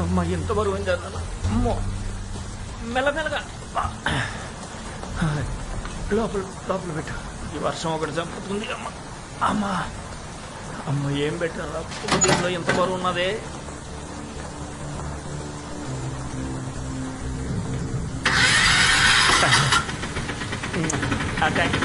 అమ్మ ఎంత బరువు ఏం చేద్దాం. అమ్మో మెల్లమెల్లగా లోపల లోపల పెట్టు. ఈ వర్షం ఒకటి చంపుతుంది. అమ్మ అమ్మ అమ్మ ఏం పెట్టారా దీంట్లో ఎంత బరువు ఉన్నదే. Thank you.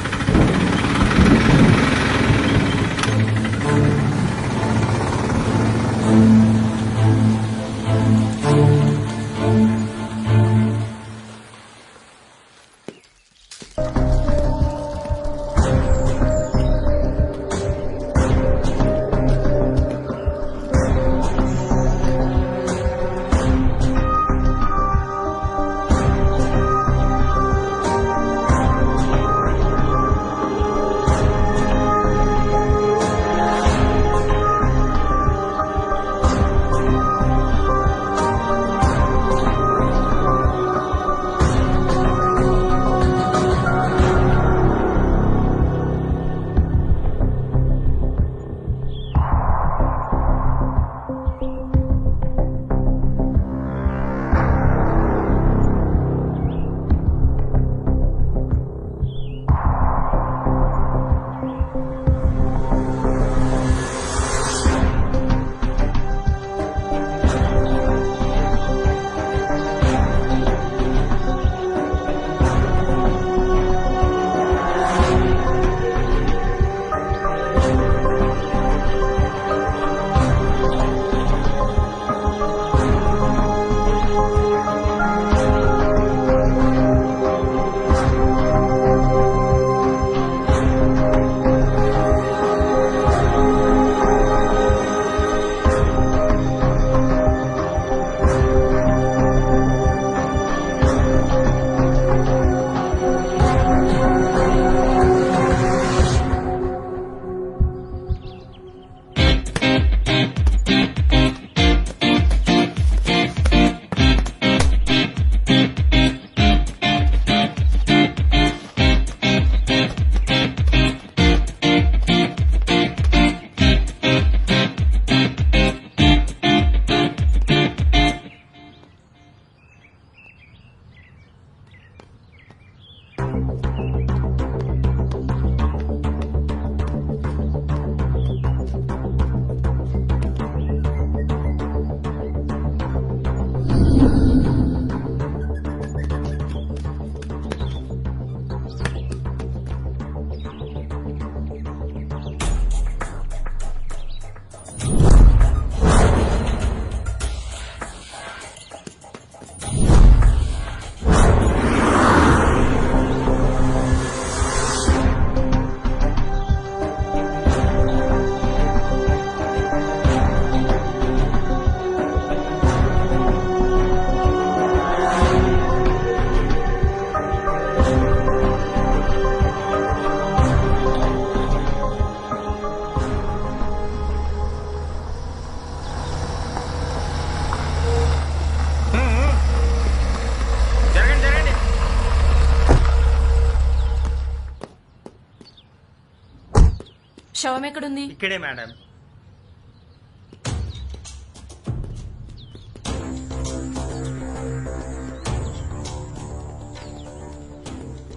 శవం ఎక్కడుంది? ఇక్కడే మేడం.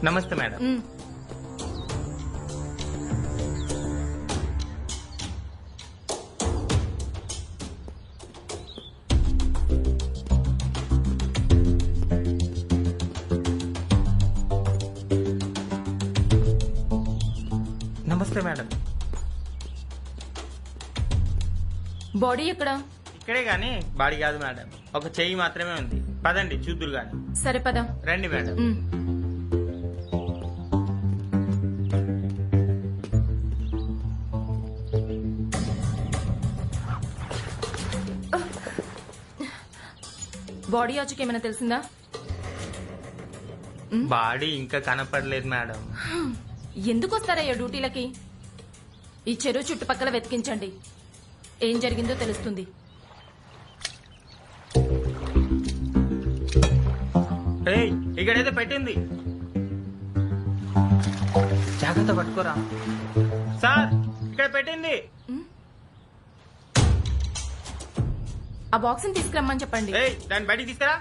నమస్తే మేడం. నమస్తే మేడం. బాడీ ఎక్కడ? ఇక్కడే గాని బాడీ కాదు మేడం, ఒక చెయ్యి మాత్రమే ఉంది. పదండి చూద్దురు గాని. సరే పద. రండి మేడం. బాడీ వచ్చకి ఏమైనా తెలిసిందా? బాడీ ఇంకా కనపడలేదు మేడం. ఎందుకు వస్తారయ్యా డ్యూటీలకి? ఈ చెరువు చుట్టుపక్కల వెతికించండి, ఏం జరిగిందో తెలుస్తుంది. ఇక్కడైతే పెట్టింది, జాగ్రత్త పట్టుకోరా సార్. ఇక్కడ పెట్టింది. ఆ బాక్స్ ని తీసుకురమ్మని చెప్పండి. ఏయ్ దాన్ని బయటికి తీసుకురా.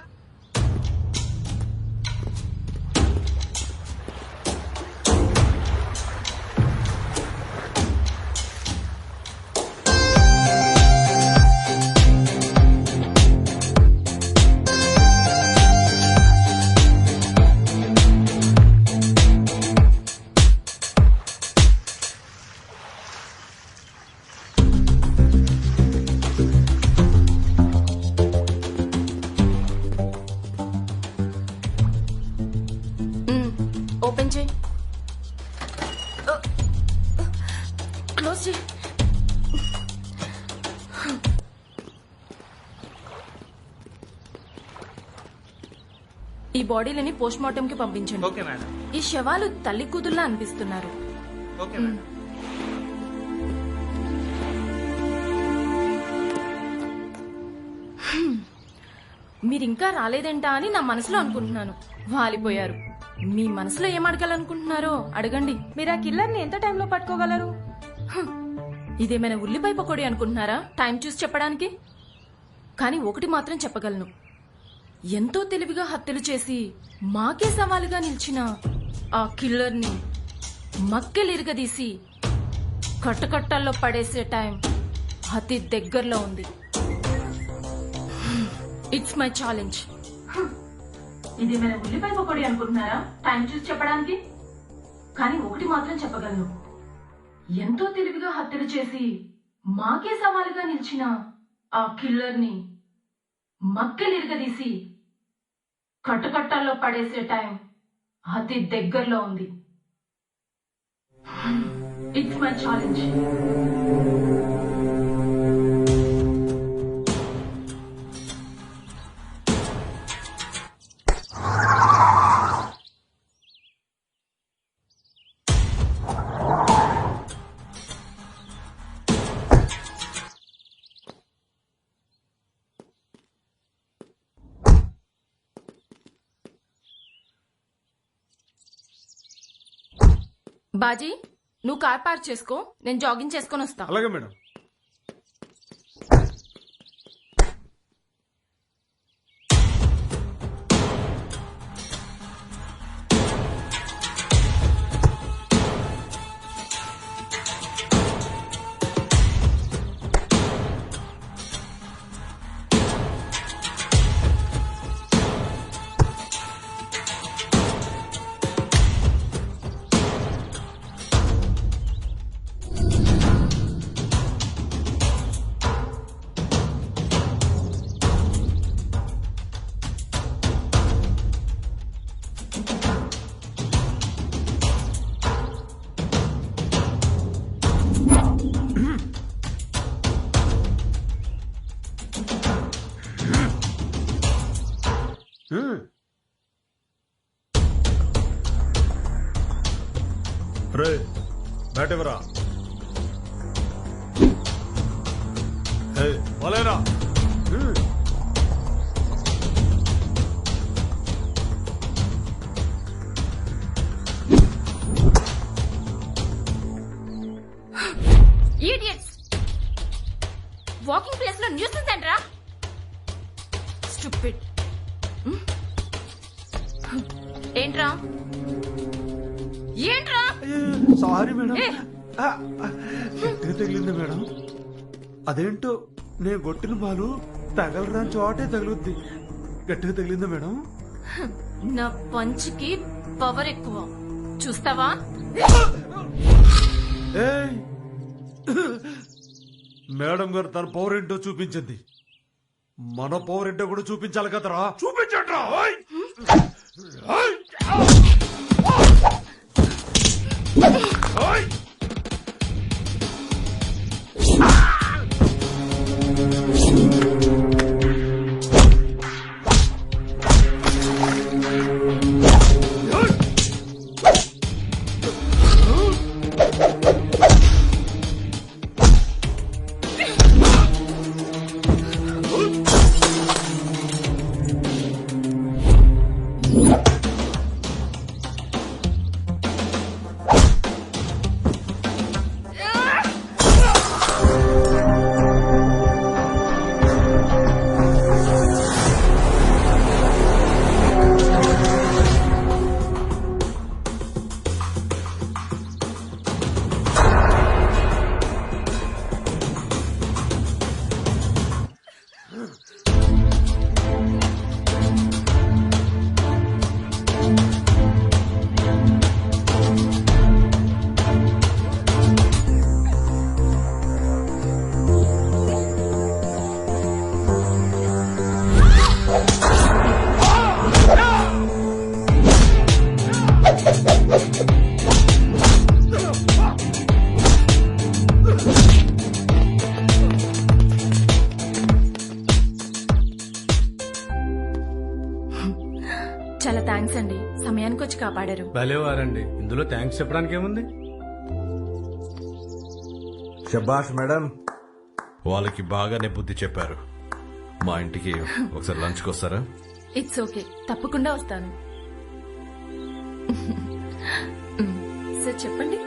ఓపెన్ చేయి. క్లోజ్ చేయి. ఈ బాడీలని పోస్ట్ మార్టం కి పంపించండి. Okay madam. ఈ శవాలు తల్లి కూతుల్లా అనిపిస్తున్నారు. Okay madam. మీరింకా రాలేదేంటా అని నా మనసులో అనుకుంటున్నాను. వాలిపోయారు. మీ మనసులో ఏం అడగాలనుకుంటున్నారో అడగండి. మీరు ఆ కిల్లర్ ని ఎంత టైంలో పట్టుకోగలరు? ఇదేమైనా ఉల్లిపాయ పకోడీ అనుకుంటున్నారా టైం చూసి చెప్పడానికి? కానీ ఒకటి మాత్రం చెప్పగలను, ఎంతో తెలివిగా హత్యలు చేసి మాకే సవాలుగా నిలిచిన ఆ కిల్లర్ని మక్కెలిరగదీసి కట్టకట్టల్లో పడేసే టైం అతి దగ్గరలో ఉంది. It's my challenge. ఇది మన ఉల్లిపాయ పకోడీ అనుకుంటున్నారా టైం చూసి చెప్పడానికి? కానీ ఒకటి మాత్రం చెప్పగలను, ఎంతో తెలివిగా హత్యలు చేసి మాకే సవాలుగా నిలిచిన ఆ కిల్లర్ని మక్కెలిరగదీసి కట్టకట్టల్లో పడేసే టైం అతి దగ్గరలో ఉంది. It's my challenge. బాజీ, నువ్వు కార్ పార్క్ చేసుకో, నేను జాగింగ్ చేసుకొని వస్తా. అలాగే మేడం. రే బ్యాట్ ఎవరా? వాళ్ళేరా? ఈడియట్స్! వాకింగ్ ప్లేస్ లో న్యూసెన్స్ ఏంట్రా? స్టూపిడ్. ఏంట్రా ఏంట్రా? సారీ మేడం, గట్టిగా తగిలింది మేడం. అదేంటో నేను కొట్టిన బాలు తగలరాని చోటే తగులుద్ది. గట్టిగా తగిలిందా మేడం? నా పంచికి పవర్ ఎక్కువ, చూస్తావా? ఏయ్, మేడం గారు తన పవర్ ఏంటో చూపించింది, మన పవర్ ఏంటో కూడా చూపించాలి కదరా. చూపించండి రా. సమయానికి వచ్చి కాపాడారు. భలేవారండి, ఇందులో థ్యాంక్స్ చెప్పడానికి ఏముంది? శబాష్ మేడం, వాళ్ళకి బాగానే బుద్ధి చెప్పారు. మా ఇంటికి ఒకసారి లంచ్కి వస్తారా? ఇట్స్ ఓకే, తప్పకుండా వస్తాను. సార్ చెప్పండి.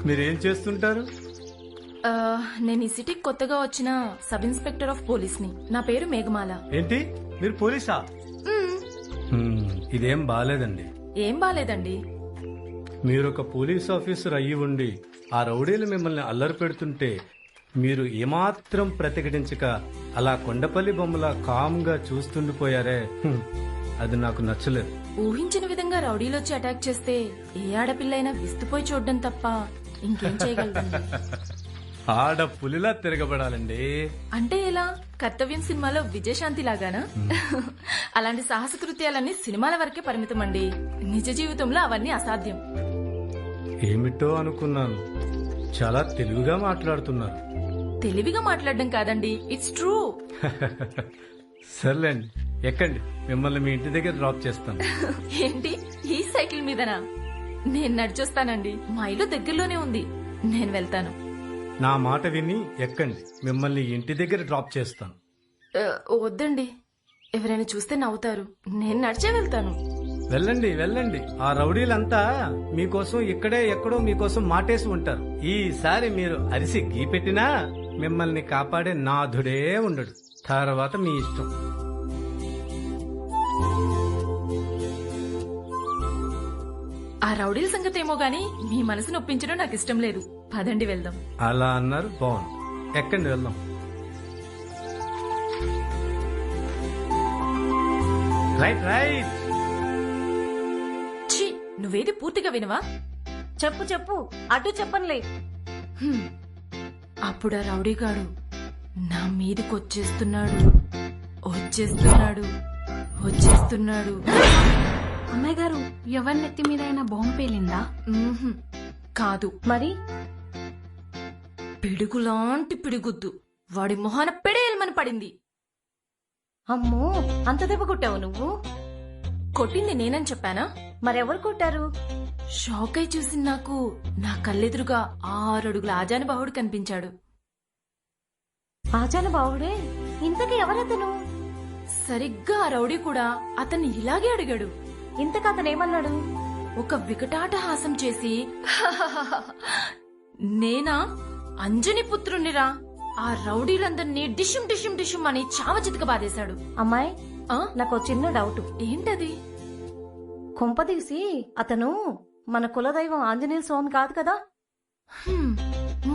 మీరేం చేస్తుంటారు? నేను ఈ సిటీకి కొత్తగా వచ్చిన సబ్ ఇన్స్పెక్టర్ ఆఫ్ పోలీస్ ని. నా పేరు మేఘమాల. ఏంటి, మీరు పోలీసా? ఇదేం బాలేదండి. ఏం బాలేదండి? మీరు ఒక పోలీస్ ఆఫీసర్ అయ్యి ఉండి ఆ రౌడీలు మిమ్మల్ని అల్లరి పెడుతుంటే మీరు ఏమాత్రం ప్రతిఘటించక అలా కొండపల్లి బొమ్మలా కామ్గా చూస్తుండిపోయారే, అది నాకు నచ్చలేదు. ఊహించిన విధంగా రౌడీలొచ్చి అటాక్ చేస్తే ఏ ఆడపిల్లైనా విస్తుపోయి చూడడం తప్ప ఇంకేం చేయగలదండి. ఆడ పులిలా తిరగబడాలండి. అంటే ఎలా? కర్తవ్యం సినిమాలో విజయశాంతి లాగానా? అలాంటి సాహస కృత్యాలన్నీ సినిమాల వరకే పరిమితం అండి. నిజ జీవితంలో అవన్నీ అసాధ్యం. ఏమిటో అనుకున్నాను, చాలా తెలివిగా మాట్లాడుతున్నారు. తెలివిగా మాట్లాడడం కాదండి, ఇట్స్ ట్రూ. సర్లేండి, ఎక్కండి, మిమ్మల్ని మీ ఇంటి దగ్గర డ్రాప్ చేస్తాను. ఏంటి, ఈ సైకిల్ మీదనా? నేను నడిచొస్తానండి, మా ఇల్లు దగ్గరలోనే ఉంది. నేను వెళ్తాను. నా మాట విని ఎక్కండి, మిమ్మల్ని ఇంటి దగ్గర డ్రాప్ చేస్తాను. వద్దండి, ఎవరైనా చూస్తే నవ్వుతారు. నేను నడిచే వెళ్తాను. వెళ్ళండి వెళ్ళండి, ఆ రౌడీలంతా మీకోసం ఇక్కడే ఎక్కడో మీకోసం మాటేసి ఉంటారు. ఈసారి మీరు అరిసి గీపెట్టినా మిమ్మల్ని కాపాడే నాథుడే ఉండడు. తర్వాత మీ ఇష్టం. ఆ రౌడీల సంగతి ఏమో గాని మీ మనసు నొప్పించడం నాకు ఇష్టం లేదు. పదండి వెళ్దాం. అలా అన్నారు, బాగుంది. ఎక్కండి, వెళ్దాం. Right right. ఛీ, నువ్వేది పూర్తిగా వినవా? చెప్పు చెప్పు, అటు చెప్పనులే. అప్పుడు ఆ రౌడీగాడు నా మీదకి వచ్చేస్తున్నాడు. అమ్మాయి గారు, ఎవరి నెత్తి మీద అయినా బాంబు పేలిందా? మ్మ్హ్మ్. కాదు. మరి పిడుగులాంటి పిడుగుద్దు వాడి మొహాన పెడేయమని పడింది. అమ్మో, అంత దెబ్బ కొట్టావు నువ్వు? కొట్టింది నేనని చెప్పానా? మరెవరు కొట్టారు? షాక్ అయి చూసి నాకు నా కళ్ళెదురుగా 6 అడుగుల ఆజానుబాహుడు కనిపించాడు. ఆచాన బావుడే? ఇంతకీ ఎవరతను? సరిగ్గా ఆ రౌడీ కూడా అతన్ని ఇలాగే అడిగాడు. ఇంతకు అతనేమన్నాడు? ఒక వికటాటహాసం చేసి నేనా, అంజని పుత్రుణ్ణిరా, ఆ రౌడీలందరినీ డిషుం డిషుం డిషుం అని చావచితక బాధేశాడు. అమ్మాయి, ఆ? నాకు చిన్న డౌట్. ఏంటది? కొంపదీసి అతను మన కులదైవం ఆంజనేయ స్వామి కాదు కదా? హ్మ్,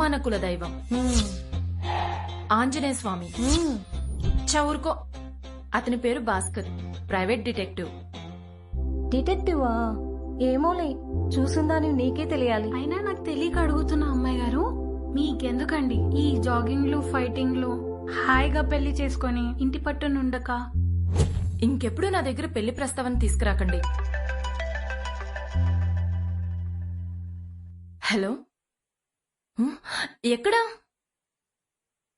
మన కులదైవం ఆంజనేయ స్వామి. చౌరుకో. అతని పేరు భాస్కర్, ప్రైవేట్ డిటెక్టివ్. డిటెక్టివా? ఏమోలే, చూసిందాని నీకే తెలియాలి. అయినా నాకు తెలియక అడుగుతున్నా అమ్మాయి గారు, మీకెందుకండి ఈ జాగింగ్లు ఫైటింగ్లు? హాయిగా పెళ్లి చేసుకొని ఇంటి పట్టునుండక. ఇంకెప్పుడు నా దగ్గర పెళ్లి ప్రస్తావన తీసుకురాకండి. హలో, ఎక్కడా?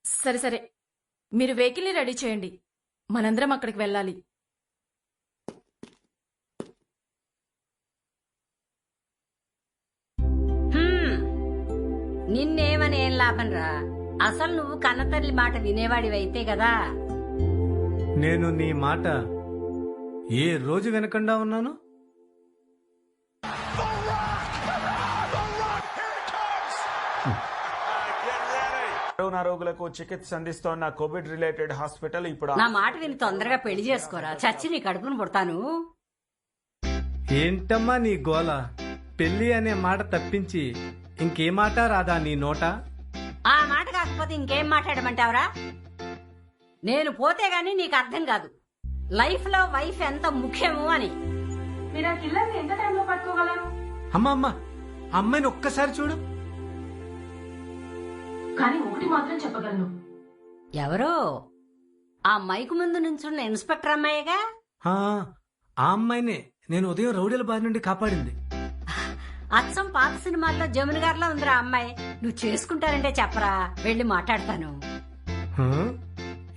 సరే సరే, మీరు వెహికల్ని రెడీ చేయండి, మనందరం అక్కడికి వెళ్ళాలి. నిన్నేమని ఏం లాభం రా? అసలు నువ్వు కన్నతల్లి మాట వినేవాడివైతే కదా. నేను నీ మాట ఏ రోజు వినకుండా ఉన్నాను? కరోనా రోగులకు చికిత్స అందిస్తోన్న కోవిడ్ రిలేటెడ్ హాస్పిటల్ ఇప్పుడు నా మాట విని తొందరగా పెళ్లి చేసుకోరా, చచ్చి నీ కడుపును పుడతాను. ఏంటమ్మా నీ గోల? పెళ్లి అనే మాట తప్పించి ఇంకే మాట రాదా నీ నోట? ఆ మాట కాకపోతే ఇంకేం మాట్లాడమంటావరా? నేను పోతే గాని నీకు అర్థం కాదు లైఫ్ లో వైఫ్ ఎంత ముఖ్యమో అని. మీరు ఆ కిల్లర్ని ఎంత టైంలో పట్టుకోగలరు? అమ్మా, అమ్మాయిని ఒక్కసారి చూడు. కానీ ఒకటి మాత్రం చెప్పగలను. ఎవరో ఆ మైకు ముందు నుంచున్న ఇన్స్పెక్టర్ అమ్మాయిగా. ఆ అమ్మాయినే నేను ఉదయం రౌడీల బారి నుండి కాపాడింది. అచ్చం పాత సినిమాల్లో జమున గారిలో ఉందిరా అమ్మాయి. నువ్వు చేసుకుంటారంటే చెప్పరా, వెళ్ళి మాట్లాడతాను. హ?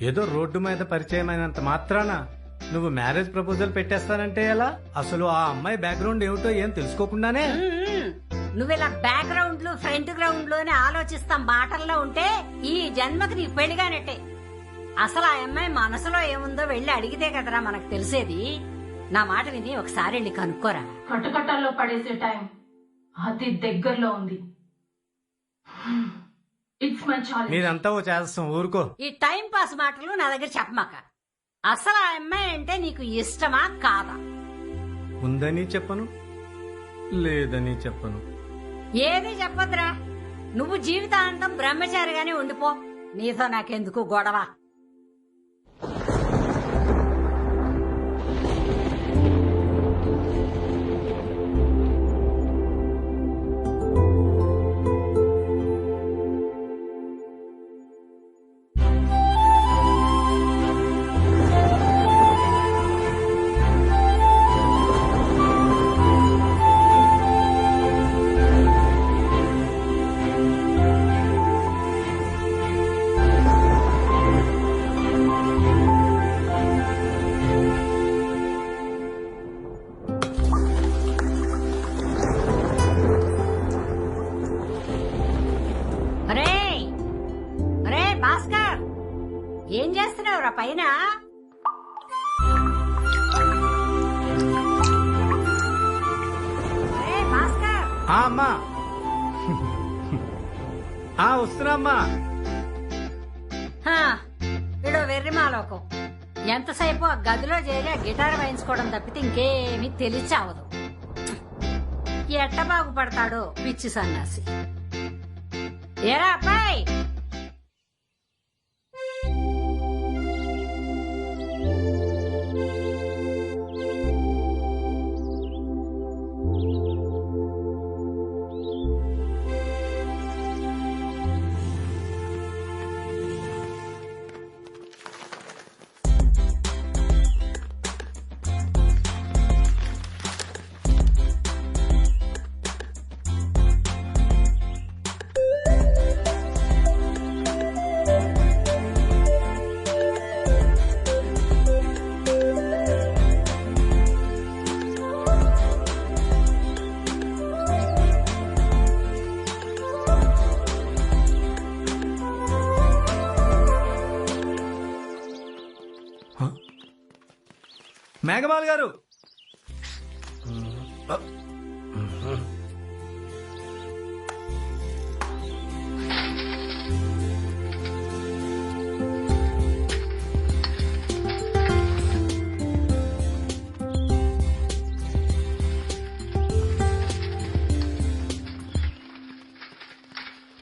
ఏదో రోడ్డు మీద పరిచయమైనంత మాత్రాన నువ్వు మ్యారేజ్ ప్రపోజల్ పెట్టేస్తానంటే ఎలా? అసలు ఆ అమ్మాయి బ్యాక్గ్రౌండ్ ఏమిటో ఏం తెలుసుకోకుండానే నువ్విలా బ్యాక్గ్రౌండ్లు ఫ్రంట్ గ్రౌండ్ లోనే ఆలోచిస్తాం మాటల్లో ఉంటే ఈ జన్మకి నీకు పెళ్లిగానట్టే. అసలు ఆ అమ్మాయి మనసులో ఏముందో వెళ్ళి అడిగితే కదరా మనకు తెలిసేది. నా మాట విని ఒకసారి వెళ్ళి కనుక్కోరా. కట్టుకట్టాల్లో పడేసే టైం అతి దగ్గరలో ఉంది. It's my challenge. మీరంతా ఓ చేస్తాం, ఊరుకో. ఈ టైం పాస్ మాటలు నా దగ్గర చెప్పమాక. అసలు ఆ అమ్మాయి అంటే నీకు ఇష్టమా కాదా? ఉందని చెప్పను, లేదని చెప్పను. ఏది చెప్పొద్దురా. నువ్వు జీవితాంతం బ్రహ్మచారిగానే ఉండిపో. నీతో నాకెందుకు గొడవ. భాస్కర్, ఏం చేస్తున్నావురా పైన? భాస్కర్. అమ్మా వస్తున్నా అమ్మా. ఇడో వెర్రిమాలోకం. ఎంతసేపు ఆ గదిలో చేరి ఆ గిటార్ వాయించుకోవడం తప్పితే ఇంకేమీ తెలిచావదు. ఎట్ట బాగుపడతాడో పిచ్చి సన్నాసి. ఏరా అబ్బాయి, మేఘమాల్ గారు,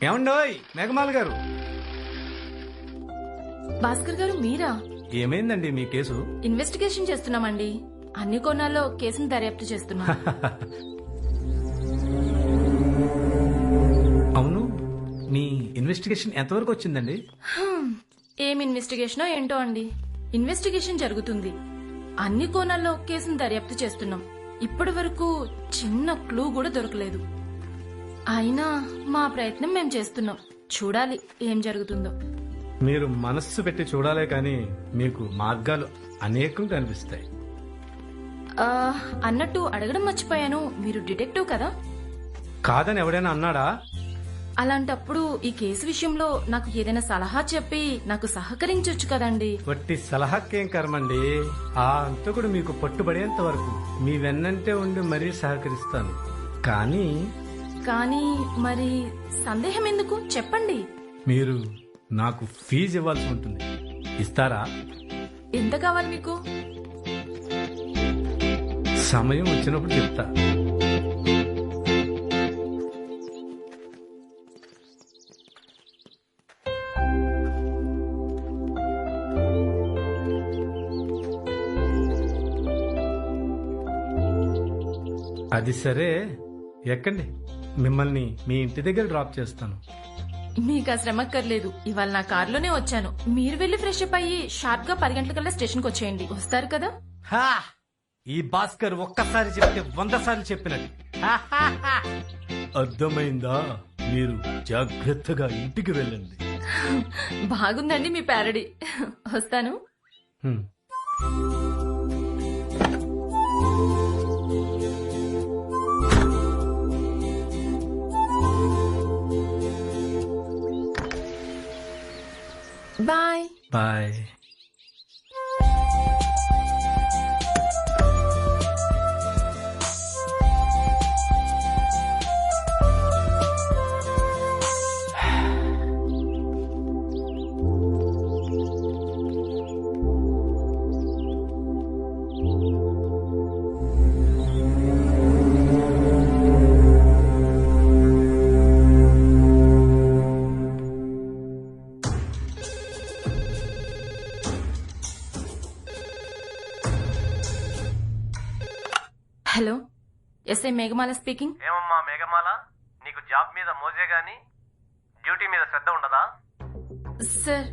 ఏమండోయ్ మేఘమాల్ గారు. భాస్కర్ గారు మీరా? ఏమైందండి మీ కేసు? ఇన్వెస్టిగేషన్ చేస్తున్నామండి. అన్ని కోణాల్లో కేసును దర్యాప్తు చేస్తున్నాం. అవును, మీ ఇన్వెస్టిగేషన్ ఎంతవరకు వచ్చిందండి? ఏం ఇన్వెస్టిగేషనో ఏంటో అండి. ఇన్వెస్టిగేషన్ జరుగుతుంది. అన్ని కోణాల్లో కేసును దర్యాప్తు చేస్తున్నాం. ఇప్పటి వరకు చిన్న క్లూ కూడా దొరకలేదు. అయినా మా ప్రయత్నం మేము చేస్తున్నాం. చూడాలి ఏం జరుగుతుందో. మీరు మనస్సు పెట్టి చూడాలే కానీ మీకు మార్గాలు అనేకం కనిపిస్తాయి. అన్నట్టు అడగడం మర్చిపోయాను, మీరు డిటెక్టివ్ కదా? కాదని ఎవడైనా అన్నాడా? అలాంటప్పుడు ఈ కేసు విషయంలో నాకు ఏదైనా సలహా చెప్పి నాకు సహకరించొచ్చు కదండి. వట్టి సలహాకేం కర్మండి. ఆ అంతకుడు మీకు పట్టుబడేంత వరకు మీ వెన్నంటే ఉండి మరీ సహకరిస్తాను. కానీ మరి సందేహం ఎందుకు చెప్పండి. మీరు నాకు ఫీజు ఇవ్వాల్సి ఉంటుంది. ఇస్తారా? ఎంత కావాలి మీకు? సమయం వచ్చినప్పుడు చెప్తా. అది సరే, ఎక్కండి. మిమ్మల్ని మీ ఇంటి దగ్గర డ్రాప్ చేస్తాను. మీకు ఆ శ్రమక్కర్లేదు. ఇవాళ నా కారులోనే వచ్చాను. మీరు వెళ్లి ఫ్రెష్ అప్ అయ్యి షార్ప్ గా 10 గంటలకల్లా స్టేషన్కి వచ్చేయండి. వస్తారు కదా? ఈ భాస్కర్ ఒక్కసారి చెప్తే 100 సార్లు చెప్పినట్టు. అర్థమైందా? మీరు జాగ్రత్తగా ఇంటికి వెళ్ళండి. బాగుందండి మీ ప్యారడీ. వస్తాను. Hmm. Bye. Bye. Hello, SI Meghamala speaking. ఏమమ్మా మేఘమాల, నీకు జాబ్ మీద మోజే గాని డ్యూటీ మీద శ్రద్ధ ఉండదా? సార్.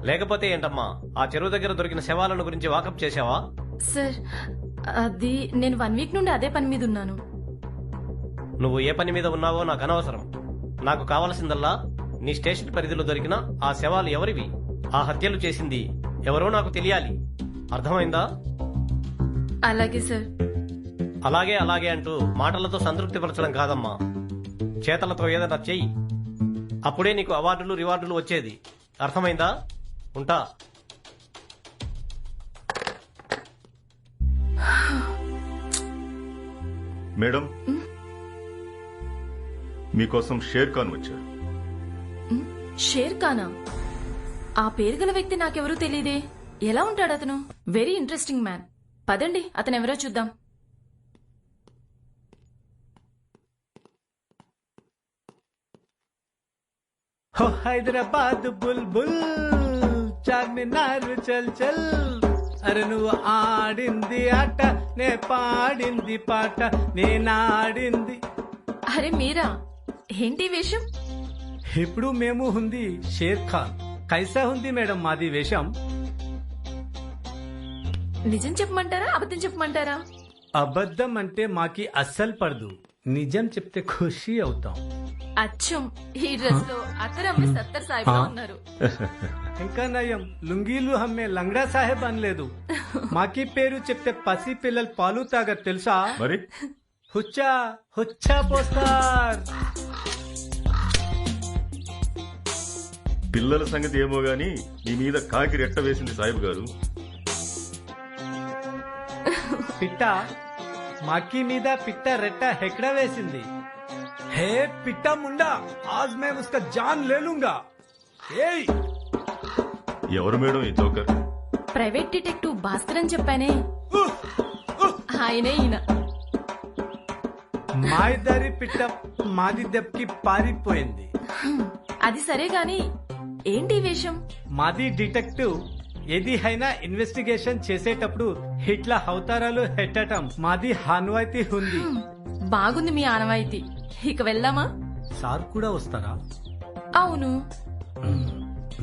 లేకపోతే ఏంటమ్మా, ఆ చెరువు దగ్గర దొరికిన శవాలను గురించి వాకప్ చేసావా? సార్, అది నేను 1 వీక్ నుండి అదే పని మీద ఉన్నాను. నువ్వు ఏ పని మీద ఉన్నావో నాకు అనవసరం. నాకు కావలసిందల్లా నీ స్టేషన్ పరిధిలో దొరికిన ఆ శవాలు ఎవరివి, ఆ హత్యలు చేసింది ఎవరో నాకు తెలియాలి. అర్థమైందా? అలాగే సార్. అలాగే అలాగే అంటూ మాటలతో సంతృప్తి పరచడం కాదమ్మా, చేతలతో ఏదైనా చెయ్యి. అప్పుడే నీకు అవార్డులు రివార్డులు వచ్చేది. అర్థమైందా? ఉంటా. మేడం, మీకోసం షేర్ ఖాన్ వచ్చాడు. షేర్ ఖానా? ఆ పేరు గల వ్యక్తి నాకెవరూ తెలియదే. ఎలా ఉంటాడు అతను? Very interesting man. పదండి, అతను ఎవరో చూద్దాం. हो హైదరాబాద్ బుల్బుల్ చార్మినార్ చల్ చల్, అరే నువ్వు ఆడింది ఆట, నే పాడింది పాట, నేనాడింది. అరే మీరా? ఏంటి వేషం? ఇప్పుడు మేము ఉంది షేర్ ఖాన్. కైసా ఉంది మేడం మాది వేషం? నిజం చెప్పమంటారా, అబద్ధం చెప్పమంటారా? అబద్ధం అంటే మాకి అస్సలు పడదు, నిజం చెప్తే ఖుషి అవుతాం. అచ్చం ఈ డ్రెస్ లో అతరమ్మ సత్తర్ సాహిబ్ లా ఉన్నారు. ఇంకా నయం, లుంగీలు హమ్మే లంగడా సాహెబ్ అనలేదు. మాకి పేరు చెప్తే పసి పిల్లలు పాలు తాగరు తెలుసా? మరి హుచ్చా హుచ్చా పోస్తారు. పిల్లల సంగతి ఏమో గాని మీ మీద కాకి రెట్ట వేసింది సాహిబ్ గారు. పిట్ట మాకి మీద పిట్ట రెట్ట హెక్కడ వేసింది. हे पिट्टा मुंडा, आज मैं उसका जान ले लूंगा. ఏయ్, ఎవరు మేడం ఈ జోకర్? ప్రైవేట్ డిటెక్టివ్ భాస్కర్ అని చెప్పానే, ఆయనే ఈయన. మాయదారి పిట్ట మాది దెబ్బకి పారిపోయింది. అది సరే గాని ఏంటి వేషం? మాది డిటెక్టివ్. ఏది అయినా ఇన్వెస్టిగేషన్ చేసేటప్పుడు ఇట్లా అవతారాలు హెట్టటం మాది హాన్వాయితీ ఉంది. బాగుంది మీ ఆనవాయితీ. ఇక వెళ్దామా? సార్ కూడా వస్తారా? అవును.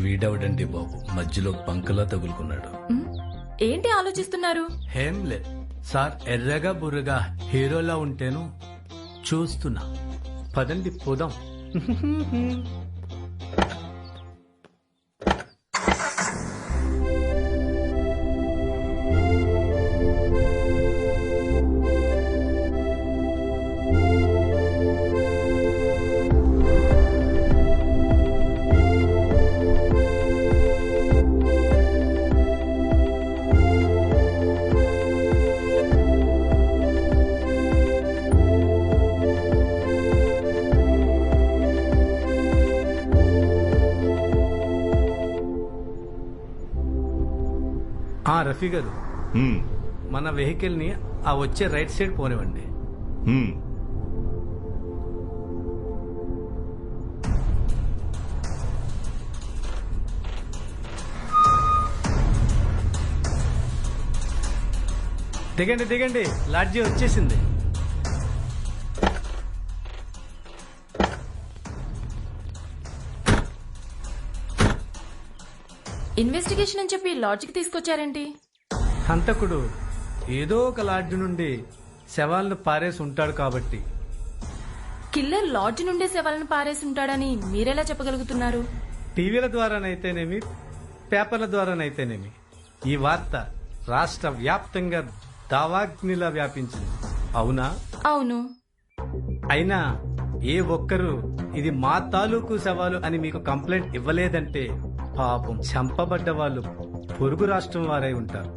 వీడవడండి బాబు, మధ్యలో బంకలా తగులుకున్నాడు. ఏంటి ఆలోచిస్తున్నారు? ఏం లేదు సార్, ఎర్రగా బుర్రగా హీరోలా ఉంటేను చూస్తున్నా. పదండి పోదాం. రఫీ గారు, మన వెహికల్ ని ఆ వచ్చే రైట్ సైడ్ పోనివ్వండి. దిగండి దిగండి, లాడ్జీ వచ్చేసింది. ఇన్వెస్టిగేషన్ అని చెప్పి లాడ్జికి తీసుకొచ్చారేంటి? హంతకుడు ఏదో ఒక లాడ్జి నుండి శవాలను పారేసి ఉంటాడు కాబట్టి కిల్లర్ లాడ్జ్ నుండే శవాలను పారేసి ఉంటాడని మీరెలా చెప్పగలుగుతున్నారు? టీవీల ద్వారానైతేనేమి, పేపర్ల ద్వారానైతేనేమి ఈ వార్త రాష్ట్ర వ్యాప్తంగా దావాగ్నిలా వ్యాపించింది. అవునా? అవును. అయినా ఏ ఒక్కరూ ఇది మా తాలూకు శవాలు అని మీకు కంప్లైంట్ ఇవ్వలేదంటే పాపం చంపబడ్డ వాళ్ళు పొరుగు రాష్ట్రం వారై ఉంటారు.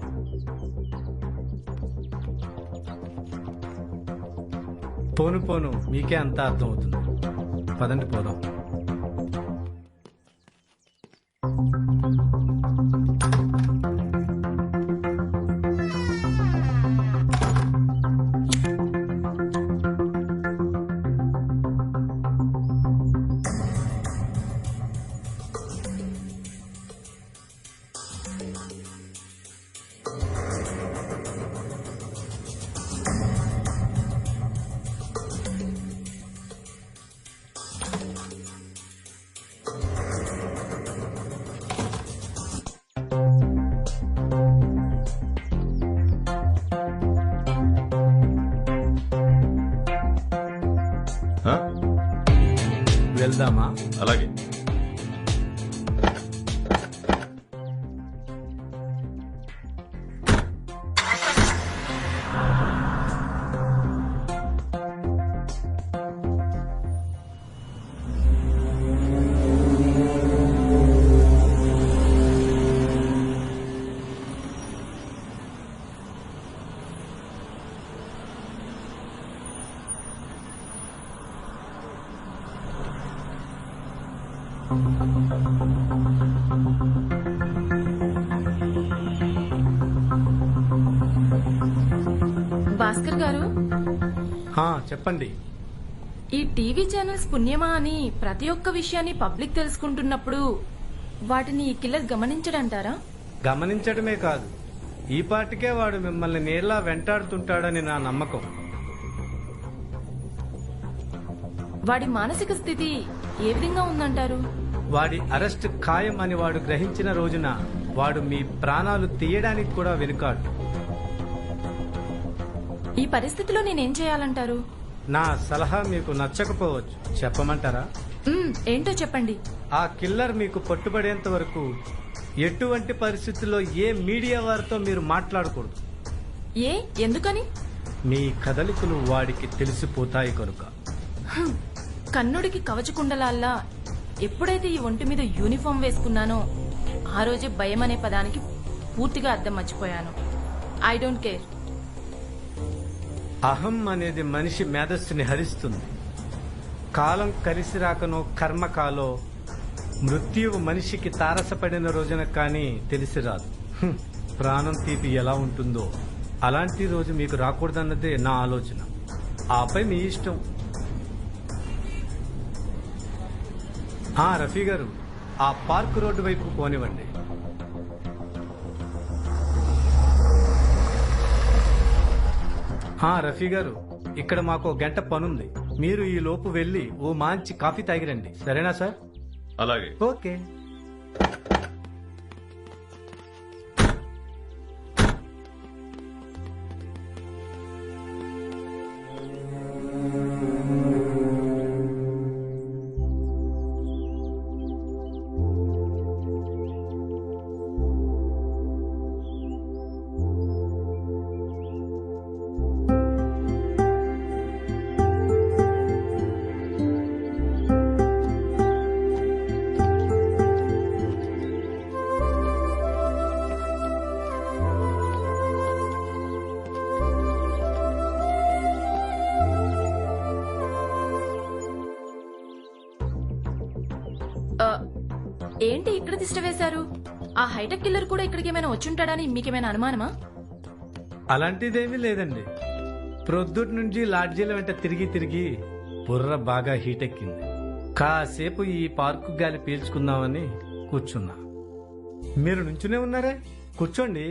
పోను పోను మీకే అంతా అర్థమవుతుంది. పదండి పోదాం. వెళ్దామా? అలాగే. భాస్కర్ గారు, చెప్పండి. ఈ టీవీ ఛానల్స్ పుణ్యమా అని ప్రతి ఒక్క విషయాన్ని పబ్లిక్ తెలుసుకుంటున్నప్పుడు వాటిని ఈ కిల్లర్ గమనించడంటారా? గమనించడమే కాదు, ఈ పాటికే వాడు మిమ్మల్ని నీళ్ళ వెంటాడుతుంటాడని నా నమ్మకం. వాడి మానసిక స్థితి ఏ విధంగా ఉందంటారు? వాడి అరెస్ట్ ఖాయం అని వాడు గ్రహించిన రోజున వాడు మీ ప్రాణాలు తీయడానికి కూడా వెనుకాడు. ఈ పరిస్థితిలో నేనేం చేయాలంటారు? నా సలహా మీకు నచ్చకపోవచ్చు, చెప్పమంటారా? ఏంటో చెప్పండి. ఆ కిల్లర్ మీకు పట్టుబడేంత వరకు ఎటువంటి పరిస్థితుల్లో ఏ మీడియా వారితో మీరు మాట్లాడకూడదు. ఎందుకని? మీ కదలికలు వాడికి తెలిసిపోతాయి కనుక. కన్నుడికి కవచకుండలాల్లా ఎప్పుడైతే ఈ ఒంటి మీద యూనిఫామ్ వేసుకున్నానో ఆ రోజే భయం అనే పదానికి పూర్తిగా అర్థం మర్చిపోయాను. I don't care. అహం అనేది మనిషి మేధస్సుని హరిస్తుంది. కాలం కలిసి రాకనో కర్మకాలో మృత్యువు మనిషికి తారసపడిన రోజున కానీ తెలిసి రాదు. ప్రాణం తీపి ఎలా ఉంటుందో అలాంటి రోజు మీకు రాకూడదన్నదే నా ఆలోచన. ఆపై మీ ఇష్టం. రఫీ గారు, ఆ పార్క్ రోడ్డు వైపు పోనివ్వండి. రఫీ గారు, ఇక్కడ మాకు గంట పనుంది. మీరు ఈ లోపు వెళ్లి ఓ మంచి కాఫీ తాగిరండి. సరేనా సార్? అలాగే. ఓకే. ఏంటి ఇక్కడ తిష్ట వేశారు? ఆ హైటెక్ కిల్లర్ కూడా ఇక్కడికి ఏమైనా వచ్చుంటాడని మీకేమైనా అనుమానమా? అలాంటిదేమీ లేదండి. ప్రొద్దుటి నుంచి లాడ్జీల వెంట తిరిగి తిరిగి బుర్ర బాగా హీట్ ఎక్కింది. కాసేపు ఈ పార్కు గాలి పీల్చుకుందామని కూర్చున్నా. మీరు నుంచునే ఉన్నారే, కూర్చోండి.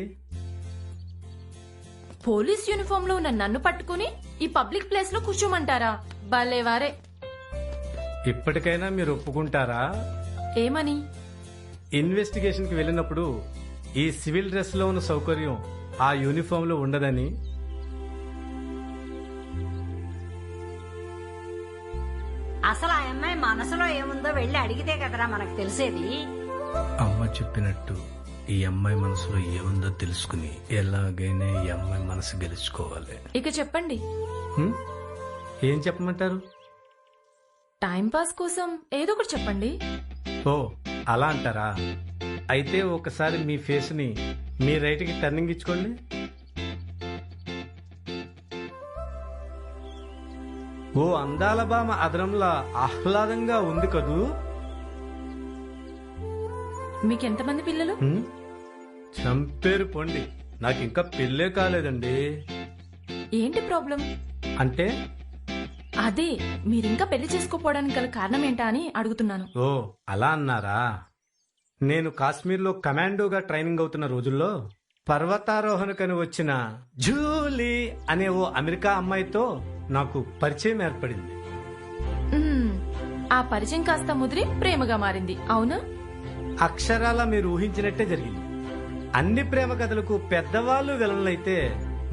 పోలీస్ యూనిఫామ్ లో ఉన్న నన్ను పట్టుకుని ఈ పబ్లిక్ ప్లేస్ లో కూర్చోమంటారా? భలేవారే. ఇప్పటికైనా మీరు ఒప్పుకుంటారా? ఏమని? ఇన్వెస్టిగేషన్ కి వెళ్ళినప్పుడు ఈ సివిల్ డ్రెస్ లో ఉన్న సౌకర్యం ఆ యూనిఫామ్ లో ఉండదని. అసలు ఆ అమ్మాయి మనసులో ఏముందో వెళ్ళి అడిగితే కదరా మనకు తెలిసేది. అమ్మ చెప్పినట్టు ఈ అమ్మాయి మనసులో ఏముందో తెలుసుకుని ఎలాగైనా ఈ అమ్మాయి మనసు గెలుచుకోవాలి. ఇక చెప్పండి, ఏం చెప్పమంటారు? టైం పాస్ కోసం ఏదో ఒకటి చెప్పండి. ఓ అలా అంటారా? అయితే ఒకసారి మీ ఫేస్ ని మీ రైట్ కి టర్నింగ్ ఇచ్చుకోండి. ఓ అందాల బామ అదనంలా ఆహ్లాదంగా ఉంది కదూ. మీకెంతమంది పిల్లలు? చంపేరు పొండి, నాకు ఇంకా పెళ్ళే కాలేదండి. ఏంటి ప్రాబ్లం? అంటే అదే మీరింకా పెళ్లి చేసుకోపోవడానికి గల కారణం ఏంటా అని అడుగుతున్నాను. ఓ అలా అన్నారా? నేను కాశ్మీర్లో కమాండోగా ట్రైనింగ్ అవుతున్న రోజుల్లో పర్వతారోహణకని వచ్చిన జూలీ అనే ఓ అమెరికా అమ్మాయితో నాకు పరిచయం ఏర్పడింది. ఆ పరిచయం కాస్త ముదిరి ప్రేమగా మారింది, అవునా? అక్షరాల మీరు ఊహించినట్టే జరిగింది. అన్ని ప్రేమ కథలకు పెద్దవాళ్ళు విలన్లైతే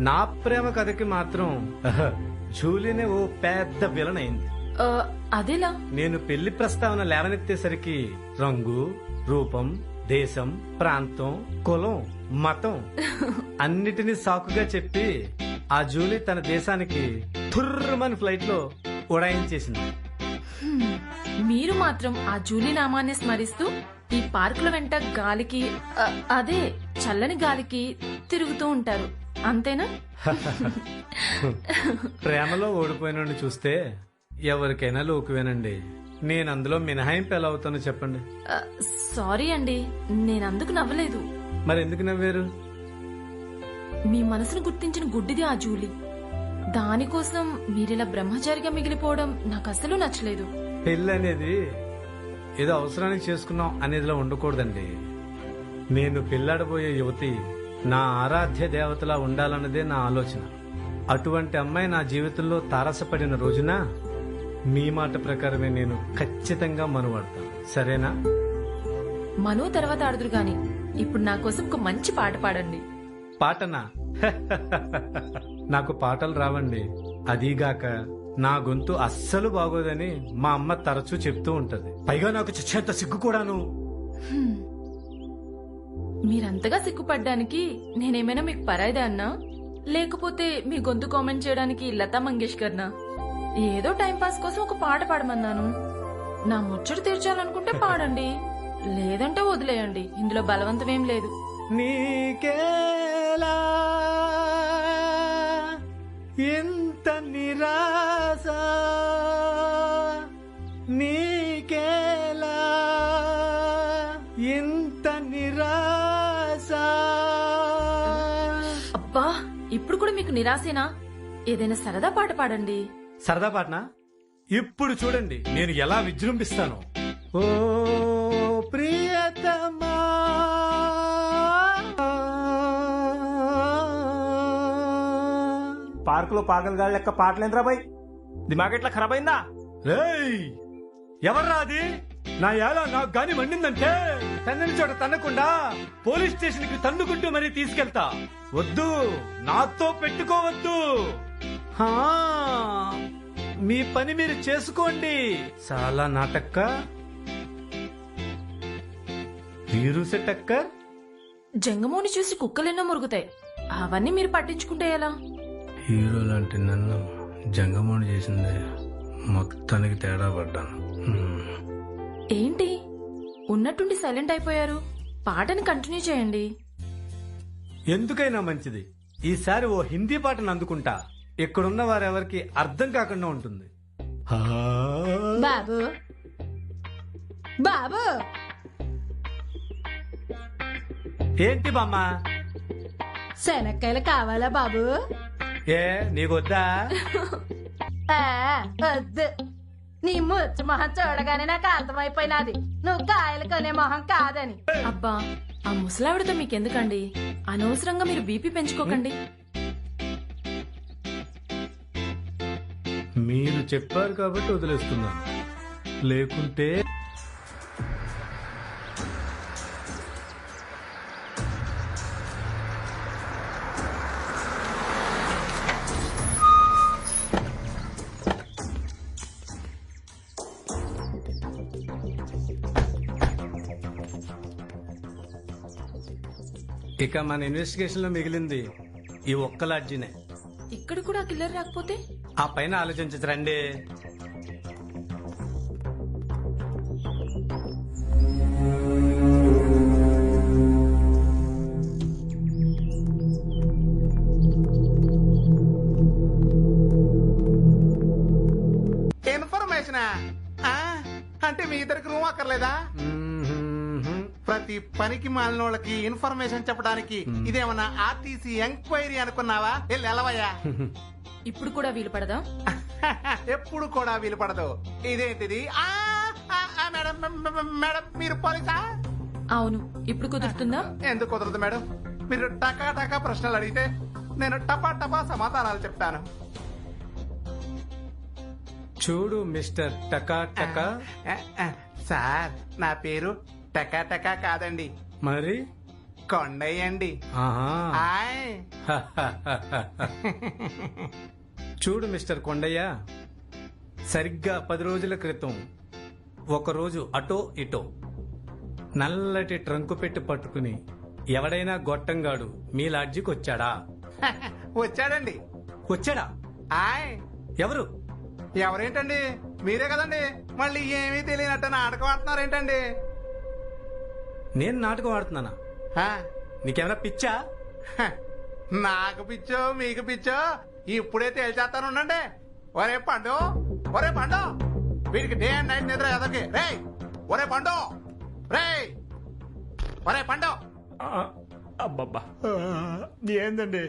నా ప్రేమ కథకి మాత్రం జూలీనే ఓ పెద్ద విలన్ అయింది. అదేలా? నేను పెళ్లి ప్రస్తావన లేవనెత్తేసరికి రంగు, రూపం, దేశం, ప్రాంతం, కులం, మతం అన్నిటినీ సాకుగా చెప్పి ఆ జూలీ తన దేశానికి తుర్రమని ఫ్లైట్ లో ఉడాయించేసింది. మీరు మాత్రం ఆ జూలీ నామాన్ని స్మరిస్తూ ఈ పార్కుల వెంట గాలికి అదే చల్లని గాలికి తిరుగుతూ ఉంటారు, అంతేనా? ప్రేమలో ఓడిపోయినోడిని చూస్తే ఎవరికైనా లోకువేనండి. నేను అందులో మినహాయింపు ఎలా అవుతానో చెప్పండి. సారీ అండి, నేను అందుకు నవ్వలేదు. మరి ఎందుకు నవ్వారు? మీ మనసును గుర్తించిన గుడ్డిది ఆ జూలీ. దానికోసం మీరిలా బ్రహ్మచారిగా మిగిలిపోవడం నాకు అసలు నచ్చలేదు. పెళ్ళి అనేది ఏదో అవసరానికి చేసుకున్నాం అనేదిలా ఉండకూడదండి. నేను పెళ్ళాడబోయే యువతి నా ఆరాధ్య దేవతలా ఉండాలన్నదే నా ఆలోచన. అటువంటి అమ్మాయి నా జీవితంలో తారసపడిన రోజున మీ మాట ప్రకారమే నేను ఖచ్చితంగా మనువాడతాను, సరేనా? మను తర్వాత ఆడుదురు గాని ఇప్పుడు నా కోసం ఒక మంచి పాట పాడండి. పాటనా? నాకు పాటలు రావండి. అదీగాక నా గొంతు అస్సలు బాగోదని మా అమ్మ తరచూ చెప్తూ ఉంటది. పైగా నాకు చచ్చేంత సిగ్గు కూడాను. మీరంతగా సిగ్గుపడ్డానికి నేనేమైనా మీకు పరాయిదా అన్నా? లేకపోతే మీ గొంతు కామెంట్ చేయడానికి లతా మంగేష్కర్నా? ఏదో టైం పాస్ కోసం ఒక పాట పాడమన్నాను. నా ముచ్చట తీర్చాలనుకుంటే పాడండి, లేదంటే వదిలేయండి. ఇందులో బలవంతమేం లేదు. నీకేలా ఎంత నిరాశ, నీకేలా ఎంత నిరాశ. అబ్బా, ఇప్పుడు కూడా మీకు నిరాశేనా? ఏదైనా సరదా పాట పాడండి. సరదా పాటనా? ఇప్పుడు చూడండి నేను ఎలా విజృంభిస్తాను. ఓ ప్రియతమా, పార్కులో పాగలగాళ్ళ లెక్క పాటలేంద్రా బాయ్, దిమాగ్ ఎట్లా ఖరాబ్ అయిందా? ఎవర్రా అది? నా ఎలా నాకు గాని మండిందంటే తన్నని చోట తన్నకుండా పోలీస్ స్టేషన్ కి తన్నుకుంటూ మరీ తీసుకెళ్తా. వద్దు, నాతో పెట్టుకోవద్దు. మీ పని మీరు చేసుకోండి. చాలా నాటక్క వీరు సెట్టక్క. జంగమోని చూసి కుక్కలెన్నో మురుగుతాయి, అవన్నీ మీరు పట్టించుకుంటే ఎలా? హీరో లాంటి నన్ను జంగమోని చేసింది మొత్తానికి తేడా పడ్డాను. ఏంటి ఉన్నట్టుండి సైలెంట్ అయిపోయారు? పాటని కంటిన్యూ చేయండి. ఎందుకైనా మంచిది ఈసారి ఓ హిందీ పాటను అందుకుంటా. ఇక్కడున్న వారెవరికి అర్థం కాకుండా ఉంటుంది. బాబు బాబు, ఏంటి బామ్మ? శనక్కాయలు కావాలా బాబు? ఏ నీకొద్దా? వద్దు. నీ ముచ్చు మొహం చూడగానే నాకు అర్థమైపోయినది నువ్వు కాయలు కొనే మొహం కాదని. అబ్బా, ఆ ముసలావిడతో మీకెందుకండి? అనవసరంగా మీరు బీపీ పెంచుకోకండి. మీరు చెప్పారు కాబట్టి వదిలేస్తున్నాను, లేకుంటే ఇక మన ఇన్వెస్టిగేషన్ లో మిగిలింది ఈ ఒక్క లాడ్జినే. ఇక్కడ కూడా కిల్లర్ రాకపోతే ఆ పైన ఆలోచించచ్చు రండి. ఇన్ఫర్మేషన్ అంటే మీ ఇద్దరికి రూమ్ అక్కర్లేదా? ప్రతి పనికి మాలిన వాళ్ళకి ఇన్ఫర్మేషన్ చెప్పడానికి ఇదేమన్నా ఆర్టీసీ ఎంక్వైరీ అనుకున్నావా? వెళ్ళి ఎలవయ్యా. ఇప్పుడు కూడా వీలు పడదా? ఎప్పుడు కూడా వీలు పడదు. ఇదేంటిది? మేడం మేడం మీరు పోలీసా? అవును. ఇప్పుడు కుదురుతుందా? ఎందుకు కుదరదు మేడం? మీరు టకా టకా ప్రశ్నలు అడిగితే నేను టపా టపా సమాధానాలు చెప్తాను. చూడు మిస్టర్ టకా టకా. సార్ నా పేరు టకా టకా కాదండి, మరి కొండయ్య అండి. చూడు మిస్టర్ కొండయ్య, సరిగ్గా 10 రోజుల క్రితం ఒకరోజు అటో ఇటో నల్లటి ట్రంకు పెట్టి పట్టుకుని ఎవడైనా గొట్టంగాడు మీ లాడ్జికి వచ్చాడా? వచ్చాడండి. వచ్చాడా? ఎవరు? ఎవరేంటండి, మీరే కదండి. మళ్ళీ ఏమీ తెలియనట్టు నాటకం ఆడుతున్నారేంటండి? నేను నాటకం ఆడుతున్నానా? నీకేమైనా పిచ్చా? నాకు పిచ్చో మీకు పిచ్చో ఇప్పుడే తేల్చేస్తాను ఉండండి. ఒరే పండు, ఒరే పండు, వీడికి డే అండ్ నైట్ నిద్ర ఎదకి. రే ఒరే పండు, రే ఒరే పండు. అబ్బబ్బా, ఏందండి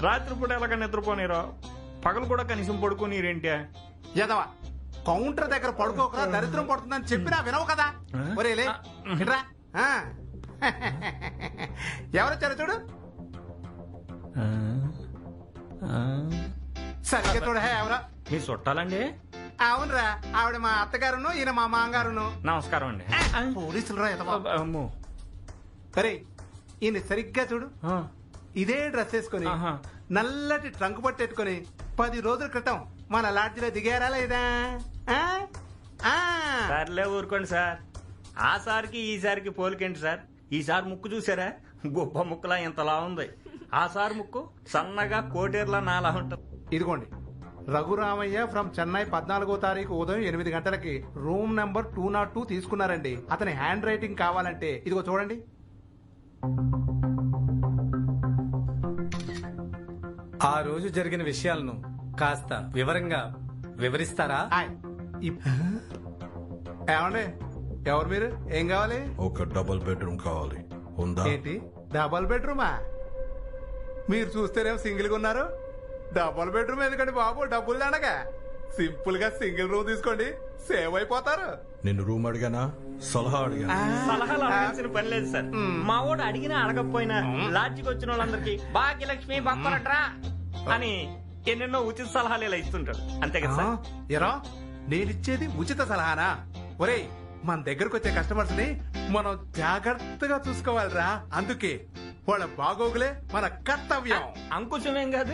రాత్రిపూట ఎలాగ నిద్రపోనీరా? పగలు కూడా కనీసం పడుకోనీరేంటి? ఎదవా, కౌంటర్ దగ్గర పడుకోకరా, దరిద్రం పడుతుందని చెప్పినా వినవు కదా. ఒరేలే ఇట్రా. ఎవరొచ్చారు చూడు. సరిగ్గా చూడ. ఎవరో మీ చుట్టాలండి? అవునరా, ఆవిడ మా అత్తగారును, ఈయన మా మామగారును. నమస్కారం అండి. పోలీసులు రా. సరే, ఈయన సరిగ్గా చూడు. ఇదే డ్రెస్ వేసుకుని నల్లటి ట్రంక్ పట్టెట్టుకుని 10 రోజుల క్రితం మన లాడ్జిలో దిగారా లేదా? సర్లే ఊరుకోండి సార్. ఆ సార్కి ఈ సార్కి పోలికేంటి సార్? ఈసారి ముక్కు చూసారా? గొప్ప ముక్కులా ఇంతలా ఉంది. ఆ సార్ ముక్కు సన్నగా కోటేర్లా నాలా ఉంటుంది. ఇదిగోండి, రఘురామయ్య ఫ్రమ్ చెన్నై 14వ తారీఖు ఉదయం 8 గంటలకి రూమ్ నెంబర్ 202 తీసుకున్నారండి. అతని హ్యాండ్ రైటింగ్ కావాలంటే ఇదిగో చూడండి. ఆ రోజు జరిగిన విషయాలను కాస్త వివరంగా వివరిస్తారా? ఏమండి, ఎవరు మీరు? ఏం కావాలి? ఒక డబుల్ బెడ్రూమ్ కావాలి. ఉందా? ఏంటి డబుల్ బెడ్రూమా? మీరు చూస్తేనేమో సింగిల్ గా ఉన్నారు. డబుల్ బెడ్రూమ్ ఎందుకండి బాబు? డబ్బులు దండగా సింపుల్ గా సింగిల్ రూమ్ తీసుకోండి, సేవ్ అయిపోతారు. నిన్ను రూమ్ అడిగానా? సలహా అడిగానా? సలహాలు అడగాల్సిన పని లేదు సార్. మా వాడు అడిగినా అడగకపోయినా లాడ్జికి వచ్చిన వాళ్ళందరికీ భాగ్యలక్ష్మి బొక్కలట్రా అని ఎన్నెన్నో ఉచిత సలహాలు ఇలా ఇస్తుంటాడు. అంతే కదా సార్? ఎరా, నేనిచ్చేది ఉచిత సలహానా? ఒరేయ్, మన దగ్గరకు వచ్చే కస్టమర్స్ ని మనం జాగ్రత్తగా చూసుకోవాలిరా. అందుకే వాళ్ళ బాగోగులే మన కర్తవ్యం. అంకుశమేం కాదు.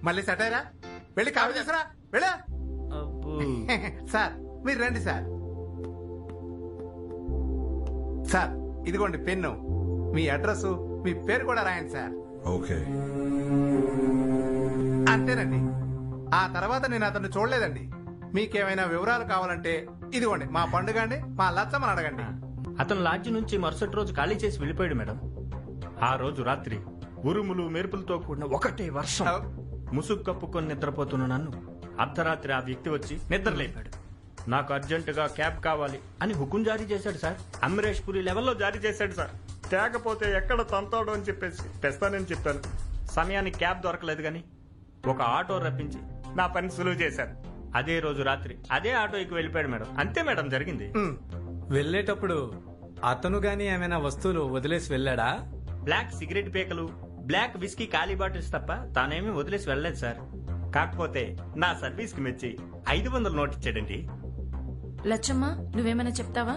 మళ్ళీ సటైరా, వెళ్ళి కాల్ చేసరా. వెళ్ళా సార్, మీరు రండి సార్. సార్ ఇదిగోండి పెన్ను, మీ అడ్రస్, మీ పేరు కూడా రాయండి సార్. ఓకే, అంతేనండి. ఆ తర్వాత నేను అతన్ని చూడలేదండి. మీకేమైనా వివరాలు కావాలంటే ఇదిగోండి మా పండుగ అండి, మా లచ్చమ్మని అడగండి. అతను లాడ్జి నుంచి మరుసటి రోజు ఖాళీ చేసి వెళ్ళిపోయాడు మేడం. ఆ రోజు రాత్రి ఉరుములు మెరుపులతో కూడిన ఒకటే వర్షం. ముసుగు కప్పుకొని నిద్రపోతున్న నన్ను అర్ధరాత్రి ఆ వ్యక్తి వచ్చి నిద్రలేపాడు. నాకు అర్జెంటుగా క్యాబ్ కావాలి అని హుకుం జారీ చేశాడు సార్. అమరేష్ పురి లెవెల్లో జారీ చేశాడు సార్. తేకపోతే ఎక్కడ తంతాడు అని చెప్పేసి తెస్తానని చెప్పాను. సమయానికి క్యాబ్ దొరకలేదు గాని ఒక ఆటో రప్పించి నా పని సులువు చేశారు. అదే రోజు రాత్రి అదే ఆటోకి వెళ్ళిపోయాడు మేడం. అంతే మేడం జరిగింది. వెళ్ళేటప్పుడు అతను గాని ఏమైనా వస్తువులు వదిలేసి వెళ్ళాడా? బ్లాక్ సిగరెట్ పేకలు, బ్లాక్ విస్కీ ఖాళీ బాటిల్స్ తప్ప తానేమీ వదిలేసి వెళ్ళలేదు సార్. కాకపోతే నా సర్వీస్ కి మెచ్చి 500 నోట్ ఇచ్చాడండి. లచ్చమ్మ, నువ్వేమైనా చెప్తావా?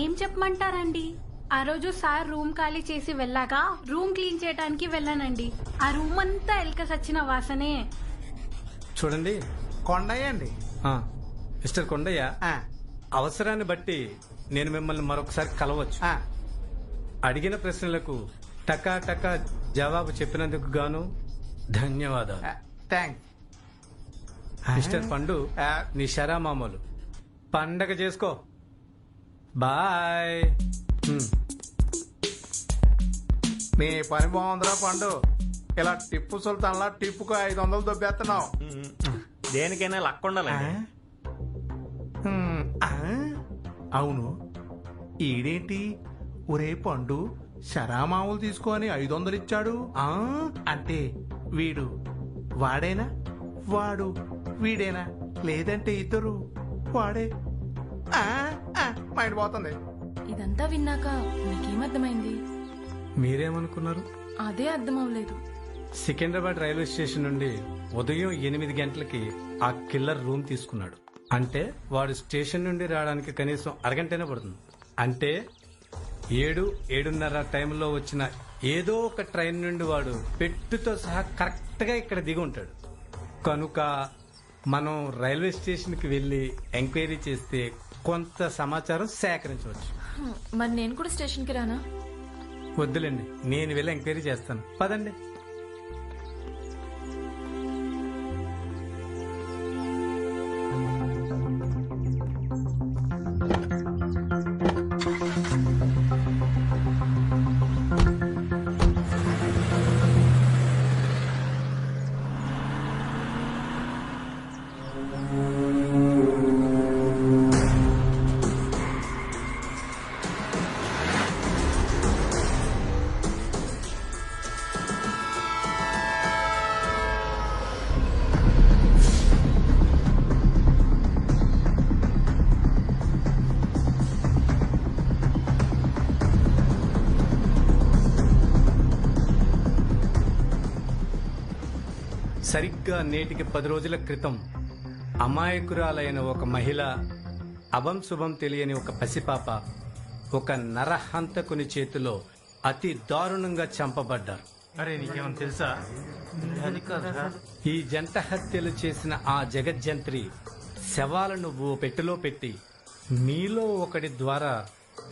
ఏం చెప్పమంటారండి? ఆ రోజు సార్ రూమ్ ఖాళీ చేసి వెళ్ళాక రూమ్ క్లీన్ చేయడానికి వెళ్ళానండి. ఆ రూమ్ అంతా ఎలక సచ్చిన వాసనే. చూడండి కొండయ్య అండి. మిస్టర్ కొండయ్య, అవసరాన్ని బట్టి నేను మిమ్మల్ని మరొకసారి కలవచ్చు. అడిగిన ప్రశ్నలకు టకా టకా జవాబు చెప్పినందుకు గాను ధన్యవాదాలు. థ్యాంక్స్. మిస్టర్ పండు, నీ షరా మామూలు పండగ చేసుకో. బాయ్. నీ పని బాగుందిరా పండు. ఇలా టిప్పు సుల్తాన్లా టిప్పుకు 500 దొబ్బేస్తున్నావు. దేనికైనా లక్ ఉండాలండి. అవును, ఈడేంటి ఒరే పండు శరామాములు తీసుకొని 500 ఇచ్చాడు? అంటే వీడు వాడేనా? వాడు వీడేనా? లేదంటే ఇద్దరు వాడే? మైండ్ పోతుంది. ఇదంతా విన్నాక మీకేమర్థమైంది? మీరేమనుకున్నారు? అదే అర్థం అవ్వలేదు. సికింద్రాబాద్ రైల్వే స్టేషన్ నుండి ఉదయం 8 గంటలకి ఆ కిల్లర్ రూమ్ తీసుకున్నాడు. అంటే వాడు స్టేషన్ నుండి రావడానికి కనీసం అరగంటనే పడుతుంది. అంటే 7-7:30 టైంలో వచ్చిన ఏదో ఒక ట్రైన్ నుండి వాడు పెట్టుతో సహా కరెక్ట్ గా ఇక్కడ దిగి ఉంటాడు. కనుక మనం రైల్వే స్టేషన్ కి వెళ్లి ఎంక్వైరీ చేస్తే కొంత సమాచారం సేకరించవచ్చు. మరి నేను కూడా స్టేషన్ కి రానా? వద్దులేండి, నేను వెళ్ళి ఎంక్వైరీ చేస్తాను. పదండి. సరిగ్గా నేటికి 10 రోజుల క్రితం అమాయకురాలైన ఒక మహిళ, అభం శుభం తెలియని ఒక పసిపాప ఒక నరహంతకుని చేతిలో అతి దారుణంగా చంపబడ్డారు. అరే నీకేమన్నా తెలుసా? ఈ జంట హత్యలు చేసిన ఆ జగజ్జంత్రి శవాలను ఓ పెట్టెలో పెట్టి మీలో ఒకటి ద్వారా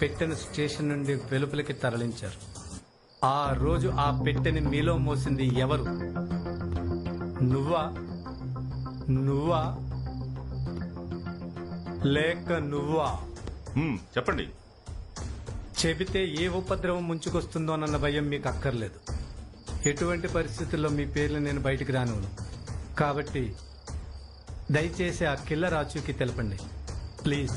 పెట్టెను స్టేషన్ నుండి వెలుపలికి తరలించారు. ఆ రోజు ఆ పెట్టెని మీలో మోసింది ఎవరు? నువ్వా? లేక నువ్వా? చెప్పండి. చెబితే ఏ ఉపద్రవం ముంచుకొస్తుందోనన్న భయం మీకు అక్కర్లేదు. ఎటువంటి పరిస్థితుల్లో మీ పేర్లు నేను బయటికి రానివ్వను. కాబట్టి దయచేసి ఆ కిల్లర్ ఆచూకీ తెలపండి ప్లీజ్.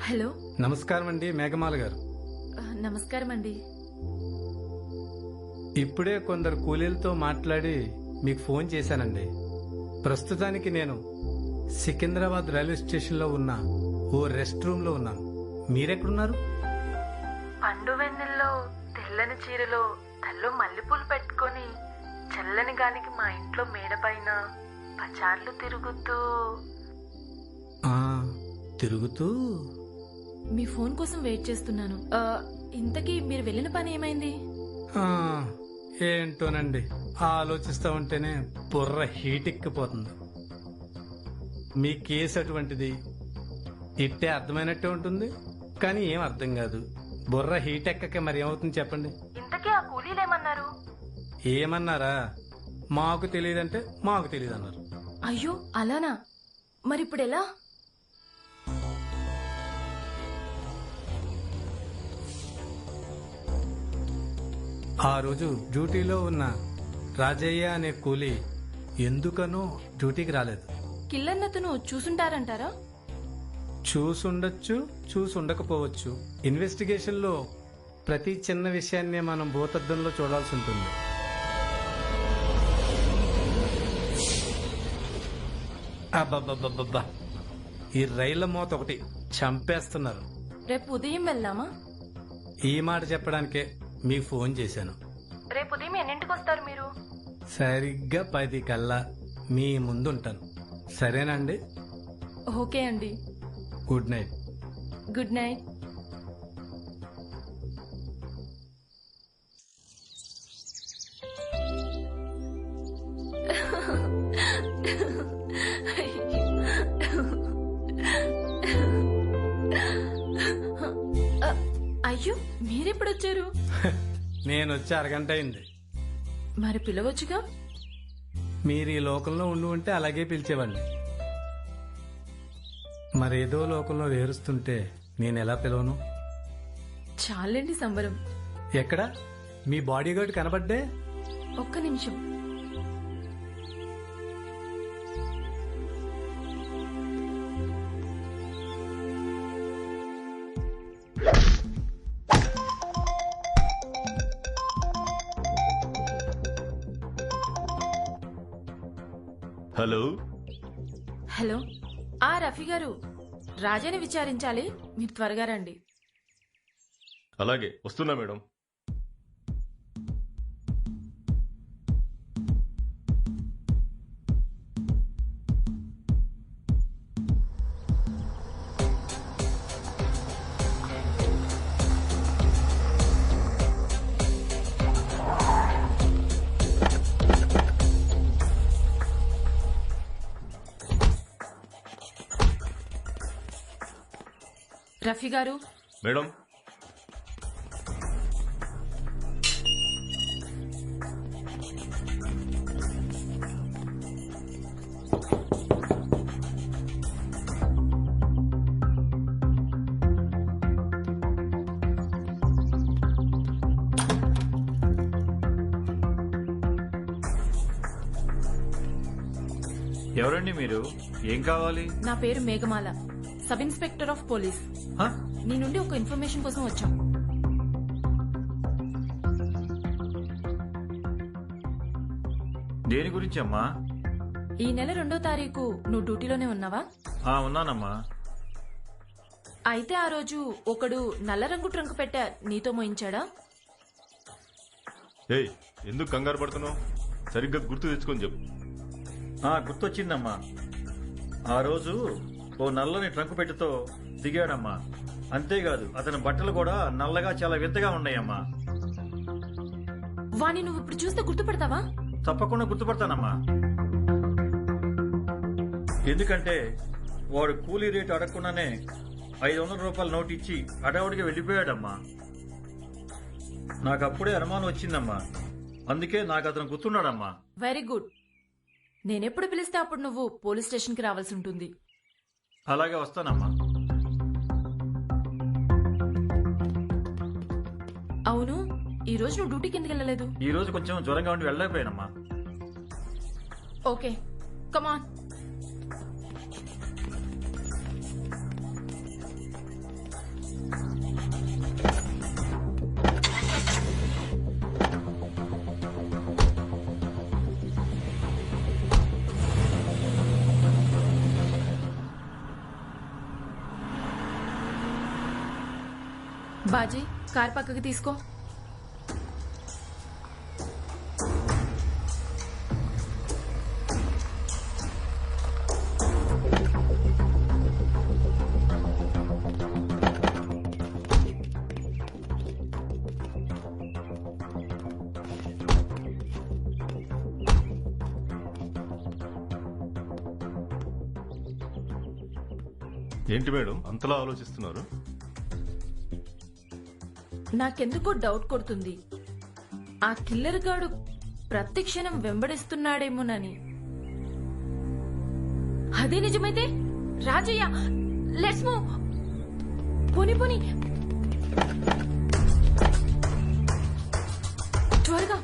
హలో. నమస్కారం అండి మేఘమాల గారు. నమస్కారం అండి. ఇప్పుడే కొందరు కూలీలతో మాట్లాడి మీకు ఫోన్ చేశానండి. ప్రస్తుతానికి నేను సికింద్రాబాద్ రైల్వే స్టేషన్ లో ఉన్న ఓ రెస్ట్ రూమ్ లో ఉన్నాను. మీరెక్కడున్నారు? పండు వెన్నెల్లో తెల్లని చీరలో తల్లో మల్లెపూలు పెట్టుకొని చల్లని గాలికి మా ఇంట్లో మేడ పైన పచార్లు తిరుగుతూ మీ ఫోన్ కోసం వెయిట్ చేస్తున్నాను. ఇంతకీ మీరు వెళ్ళిన పని ఏమైంది? ఏంటోనండి, ఆలోచిస్తా ఉంటేనే బుర్ర హీట్ ఎక్కిపోతుంది. మీ కేసు అటువంటిది. ఇట్టే అర్థమైనట్టే ఉంటుంది, కానీ ఏం అర్థం కాదు. బుర్ర హీట్ ఎక్కక మరి ఏమవుతుంది చెప్పండి. ఇంతకీ ఆ కూలీలు ఏమన్నారు? ఏమన్నారా? మాకు తెలియదంటే మాకు తెలియదు అన్నారు. అయ్యో అలానా? మరి ఇప్పుడు ఎలా? ఆ రోజు డ్యూటీలో ఉన్న రాజయ్య అనే కూలీ ఎందుకనో డ్యూటీకి రాలేదు. కిల్లన్నతను చూసుంటారంటారా? చూసుండొచ్చు, చూసుండకపోవచ్చు. ఇన్వెస్టిగేషన్ లో ప్రతి చిన్న విషయాన్ని మనం భూతద్దంలో చూడాల్సి ఉంటుంది. అబ్బబ్బబ్బబ్బా, ఈ రైళ్ల మోత ఒకటి చంపేస్తున్నారు. రేపు ఉదయం వెళ్దామా? ఈ మాట చెప్పడానికే మీకు ఫోన్ చేశాను. రేపు ఉదయం ఎన్నింటికి వస్తారు మీరు? సరిగ్గా 10 కల్లా మీ ముందుంటాను. సరేనండి? ఓకే అండి. Good night. Good night. అయ్యో, మీరెప్పుడొచ్చారు? నేను వచ్చి అరగంట అయింది. మరి పిలవచ్చుగా. మీరు ఈ లోకంలో ఉండి ఉంటే అలాగే పిలిచేవాడిని. మరేదో లోకంలో వేరుస్తుంటే నేను ఎలా పిలవను? చాలండి సంబరం. ఎక్కడ మీ బాడీ గార్డ్ కనబడ్డే? ఒక్క నిమిషం. Hello hello. రఫీ గారు, రాజాని విచారించాలి, మీరు త్వరగా రండి. అలాగే వస్తున్నా మేడం. రఫీ గారు. మేడం, ఎవరండి మీరు? ఏం కావాలి? నా పేరు Meghamala, sub inspector of police. నీ నుండి ఒక ఇన్ఫర్మేషన్ కోసం వచ్చాం. దేని గురించి అమ్మా? ఈ నెల 2వ తారీఖు నువ్వు డ్యూటీలోనే ఉన్నావా? ఉన్నానమ్మా. అయితే ఆ రోజు ఒకడు నల్ల రంగు ట్రంక్ పెట్టా నీతో మోయించాడా? ఏయ్, ఎందుకు కంగారు పడుతున్నావు? సరిగ్గా గుర్తు తెచ్చుకొని చెప్పు. గుర్తొచ్చిందమ్మా. ఆ రోజు ఓ నల్లని ట్రంక్ పెట్టెతో దిగాడమ్మా. అంతేకాదు, అతని బట్టలు కూడా నల్లగా చాలా వింతగా ఉన్నాయమ్మా. వాణ్ణి నువ్వు ఇప్పుడు చూస్తే గుర్తుపడతావా? తప్పకుండా గుర్తుపడతానమ్మా. ఎందుకంటే వాడు కూలీ రేటు అడగకుండానే 500 రూపాయల నోటు ఇచ్చి అడవుడికి వెళ్ళిపోయాడమ్మా. నాకు అప్పుడే అనుమానం వచ్చిందమ్మా. అందుకే నాకు అతను గుర్తున్నాడమ్మా. Very good. నేనెప్పుడు పిలిస్తే అప్పుడు నువ్వు పోలీస్ స్టేషన్కి రావాల్సి ఉంటుంది. అలాగే వస్తానమ్మా. అవును, ఈ రోజు నువ్వు డ్యూటీకి ఎందుకు వెళ్ళలేదు? ఈ రోజు కొంచెం జ్వరంగా ఉండి వెళ్ళలేకపోయానమ్మా. ఓకే, కమాన్. బాజీ, కార్ పక్కకి తీసుకో. ఏంటి మేడం అంతలా ఆలోచిస్తున్నారు? నాకెందుకో డౌట్ కొడుతుంది. ఆ కిల్లర్ గాడు ప్రతి క్షణం వెంబడిస్తున్నాడేమోనని. అదే నిజమైతే రాజయ్య, లెట్స్ మూవ్. పోనీ పోనీ, త్వరగా.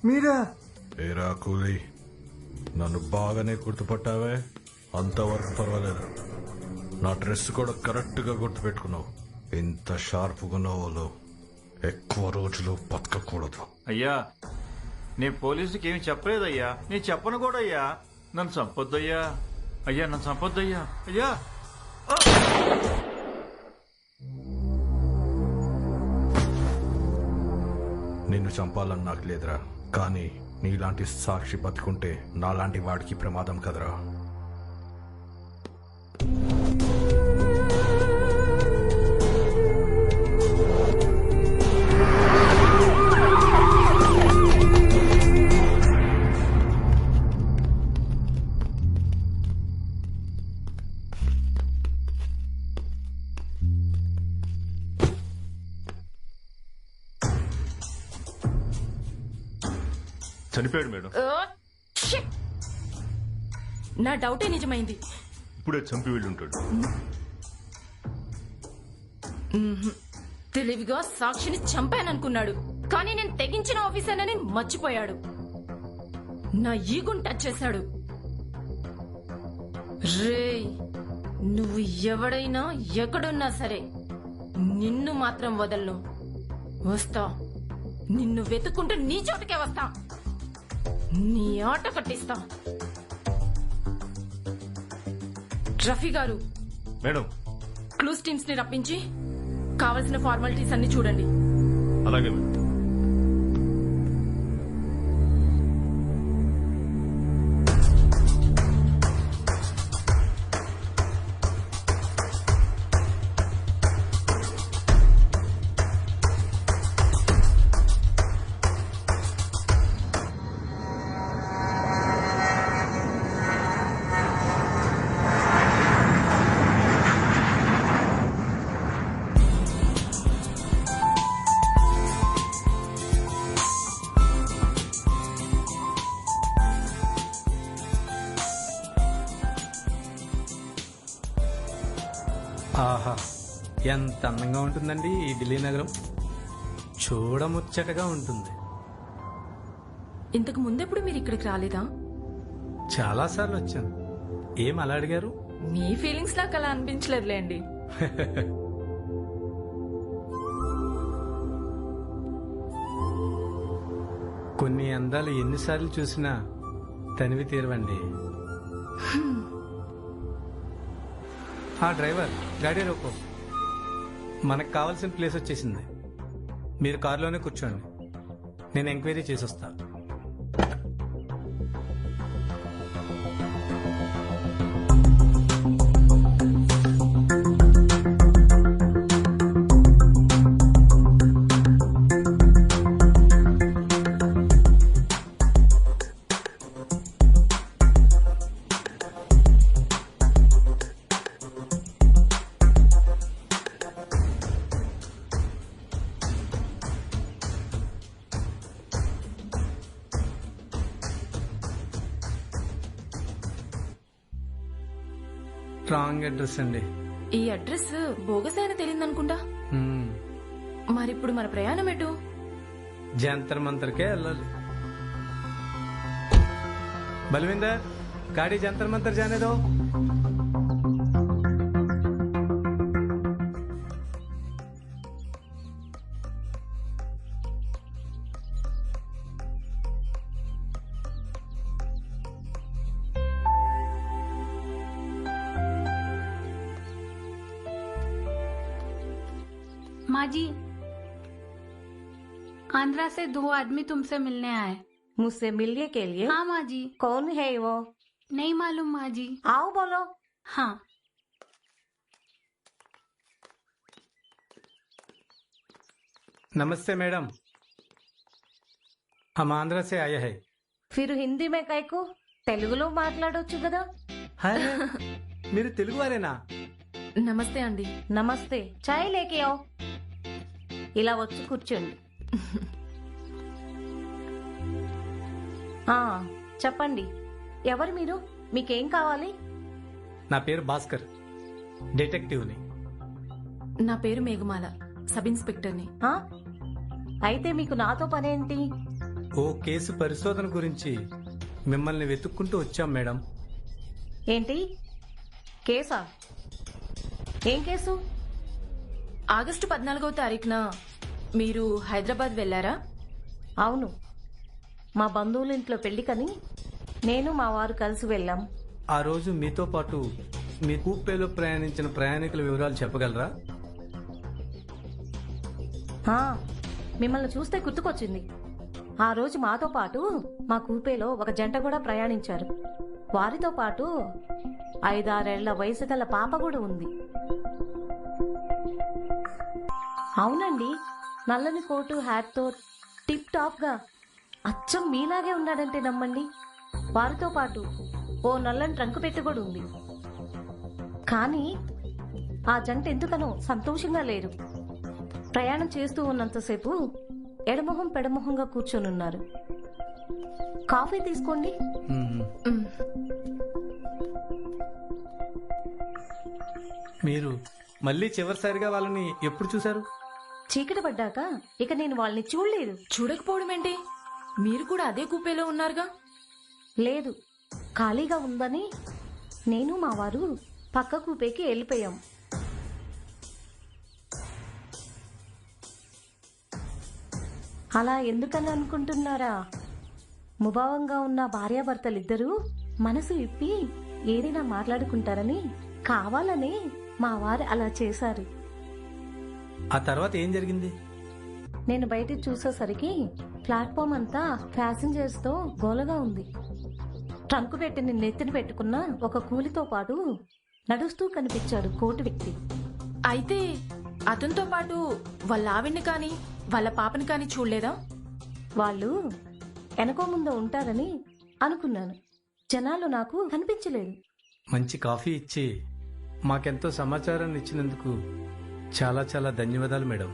మీరా? ఏరా కూలి, నన్ను బాగానే గుర్తుపట్టావే. అంతవరకు పర్వాలేదు. నా డ్రెస్ కూడా కరెక్ట్ గా గుర్తుపెట్టుకున్నావు. ఇంత షార్ప్గా ఉన్న వాళ్ళు ఎక్కువ రోజులు బతకకూడదు. అయ్యా, నేను పోలీసుకి ఏమి చెప్పలేదయ్యా. నేను చెప్పను కూడా అయ్యా. నన్ను చంపొద్దయ్యా. అయ్యా, నన్ను చంపొద్దయ్యా. అయ్యా, నిన్ను చంపాలని నాకు లేదురా, కానీ నీలాంటి సాక్షి బతుకుంటే నాలాంటి వాడికి ప్రమాదం కదరా. చనిపోయాడు మేడం. నా డౌటే నిజమైంది. ఇప్పుడే చంపి వెళ్ళి ఉంటాడు. తెలివిగా సాక్షిని చంపాననుకున్నాడు, కానీ నేను తెగించిన ఆఫీసర్నని మర్చిపోయాడు. నా ఈగుని టచ్ చేశాడు. రేయ్, నువ్వు ఎవడైనా ఎక్కడున్నా సరే నిన్ను మాత్రం వదలను. వస్తా, నిన్ను వెతుక్కుంటూ నీ చోటుకే వస్తా. నీ ఆట కట్టిస్తా. రఫీ గారు, మేడం, క్లూస్ టీమ్స్ ని రప్పించి కావలసిన ఫార్మాలిటీస్ అన్ని చూడండి. అలాగే మేడం. ఆహా, ఎంత అందంగా ఉంటుందండి ఈ ఢిల్లీ నగరం. చూడముచ్చటగా ఉంటుంది. ఇంతకు ముందెప్పుడు మీరు ఇక్కడికి రాలేదా? చాలాసార్లు వచ్చాను. ఏం అలా అడిగారు? మీ ఫీలింగ్స్ నాకు అలా అనిపించలేదులేండి. కొన్ని అందాలు ఎన్నిసార్లు చూసినా తనివి తీరవండి. ఆ డ్రైవర్, గాడీ రోకో. మనకు కావాల్సిన ప్లేస్ వచ్చేసింది. మీరు కారులోనే కూర్చోండి, నేను ఎంక్వైరీ చేసి వస్తా. రాంగ్ అడ్రస్ అండి. ఈ అడ్రస్ బోగస్ అయినా తెలియదనుకుంటా. మరిప్పుడు మన ప్రయాణం ఎటు? జంతర్ మంతర్కే వెళ్ళాలి. బల్విందర్, గాడి జంతర్ మంతర్ జానే దో. माँ जी, आंध्रा से 2 आदमी तुमसे मिलने आए। मुझसे मिलने के लिए? हाँ माँ जी। कौन है वो? नहीं मालूम माँ जी। आओ बोलो। हाँ। नमस्ते मैडम, हम आंध्रा से आए हैं। फिर हिंदी में कैको? తెలుగులో మాట్లాడొచ్చు కదా. హాయ్, మీరు తెలుగు వారేనా? నమస్తే అండి. నమస్తే. చాయ్ లేకే आओ. ఇలా వచ్చి కూర్చోండి. చెప్పండి, ఎవరు మీరు? మీకేం కావాలి? నా పేరు భాస్కర్, డిటెక్టివ్ని. నా పేరు మేఘమాల, సబ్ ఇన్స్పెక్టర్ని. అయితే మీకు నాతో పనేంటి? ఓ కేసు పరిశోధన గురించి మిమ్మల్ని వెతుక్కుంటూ వచ్చాం మేడం. ఏంటి కేసా? ఏం కేసు? ఆగస్టు 14వ తారీఖున మీరు హైదరాబాద్ వెళ్లారా? అవును, మా బంధువుల ఇంట్లో పెళ్లికని నేను మా వారు కలిసి వెళ్ళాం. ఆ రోజు మీతో పాటు మీ కూపేలో ప్రయాణించిన ప్రయాణికుల వివరాలు చెప్పగలరా? మిమ్మల్ని చూస్తే గుర్తుకొచ్చింది. ఆ రోజు మాతో పాటు మా కూపేలో ఒక జంట కూడా ప్రయాణించారు. వారితో పాటు 5-6 ఏళ్ల వయసు గల పాప కూడా ఉంది. అవునండి, నల్లని కోటు హ్యాట్తో టిప్ టాప్ గా అచ్చం మీలాగే ఉన్నాడంటే నమ్మండి. వారితో పాటు ఓ నల్లని ట్రంక్ పెట్టి కూడా ఉంది. కానీ ఆ జంట ఎందుకనో సంతోషంగా లేరు. ప్రయాణం చేస్తూ ఉన్నంతసేపు ఎడమొహం పెడమొహంగా కూర్చొనున్నారు. కాఫీ తీసుకోండి. మీరు మళ్ళీ చివరిసారిగా వాళ్ళని ఎప్పుడు చూశారు? చీకటి పడ్డాక ఇక నేను వాళ్ళని చూడలేదు. చూడకపోవడం ఏంటి? మీరు కూడా అదే కూపేలో ఉన్నారుగా? లేదు, ఖాళీగా ఉందని నేను మా వారు పక్క కూపేకి వెళ్ళిపోయాం. అలా ఎందుకని అనుకుంటున్నారా? ముభావంగా ఉన్న భార్యాభర్తలిద్దరూ మనసు ఇప్పి ఏదైనా మాట్లాడుకుంటారని కావాలని మా వారు అలా చేశారు. ఆ తర్వాత ఏం జరిగింది? నేను బయట చూసేసరికి ప్లాట్ఫామ్ అంతా ప్యాసింజర్స్ తో గోలగా ఉంది. ట్రంకు పెట్టిన నెత్తిన పెట్టుకున్న ఒక కూలితో పాటు నడుస్తూ కనిపించాడు కోటి వ్యక్తి. అయితే అతనితో పాటు వాళ్ళ ఆవిడ్ని కానీ వాళ్ళ పాపని కానీ చూడలేదా? వాళ్ళు వెనకో ముందో ఉంటారని అనుకున్నాను. జనాలు నాకు కనిపించలేదు. మంచి కాఫీ ఇచ్చి మాకెంతో సమాచారాన్ని ఇచ్చినందుకు చాలా చాలా ధన్యవాదాలు మేడం.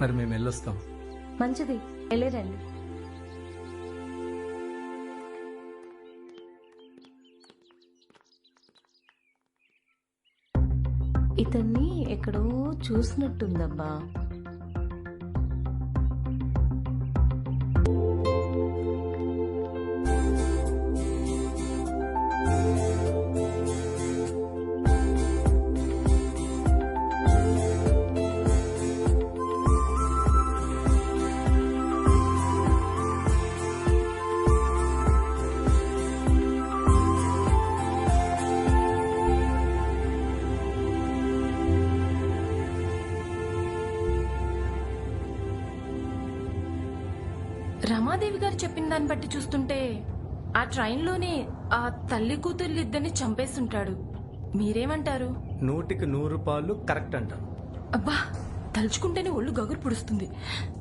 మరి మేము వెళ్ళొస్తాం. మంచిది, వెళ్ళేరండి. ఇతన్ని ఎక్కడో చూసినట్టుందబ్బా. రమాదేవి గారు చెప్పిన దాన్ని బట్టి చూస్తుంటే ఆ ట్రైన్లోనే ఆ తల్లి కూతుర్లిద్దరిని చంపేస్తుంటాడు. మీరేమంటారు? 100కి 100 పాలు కరెక్ట్ అంటాం. అబ్బా, తలుచుకుంటేనే ఒళ్ళు గగురు పుడుస్తుంది.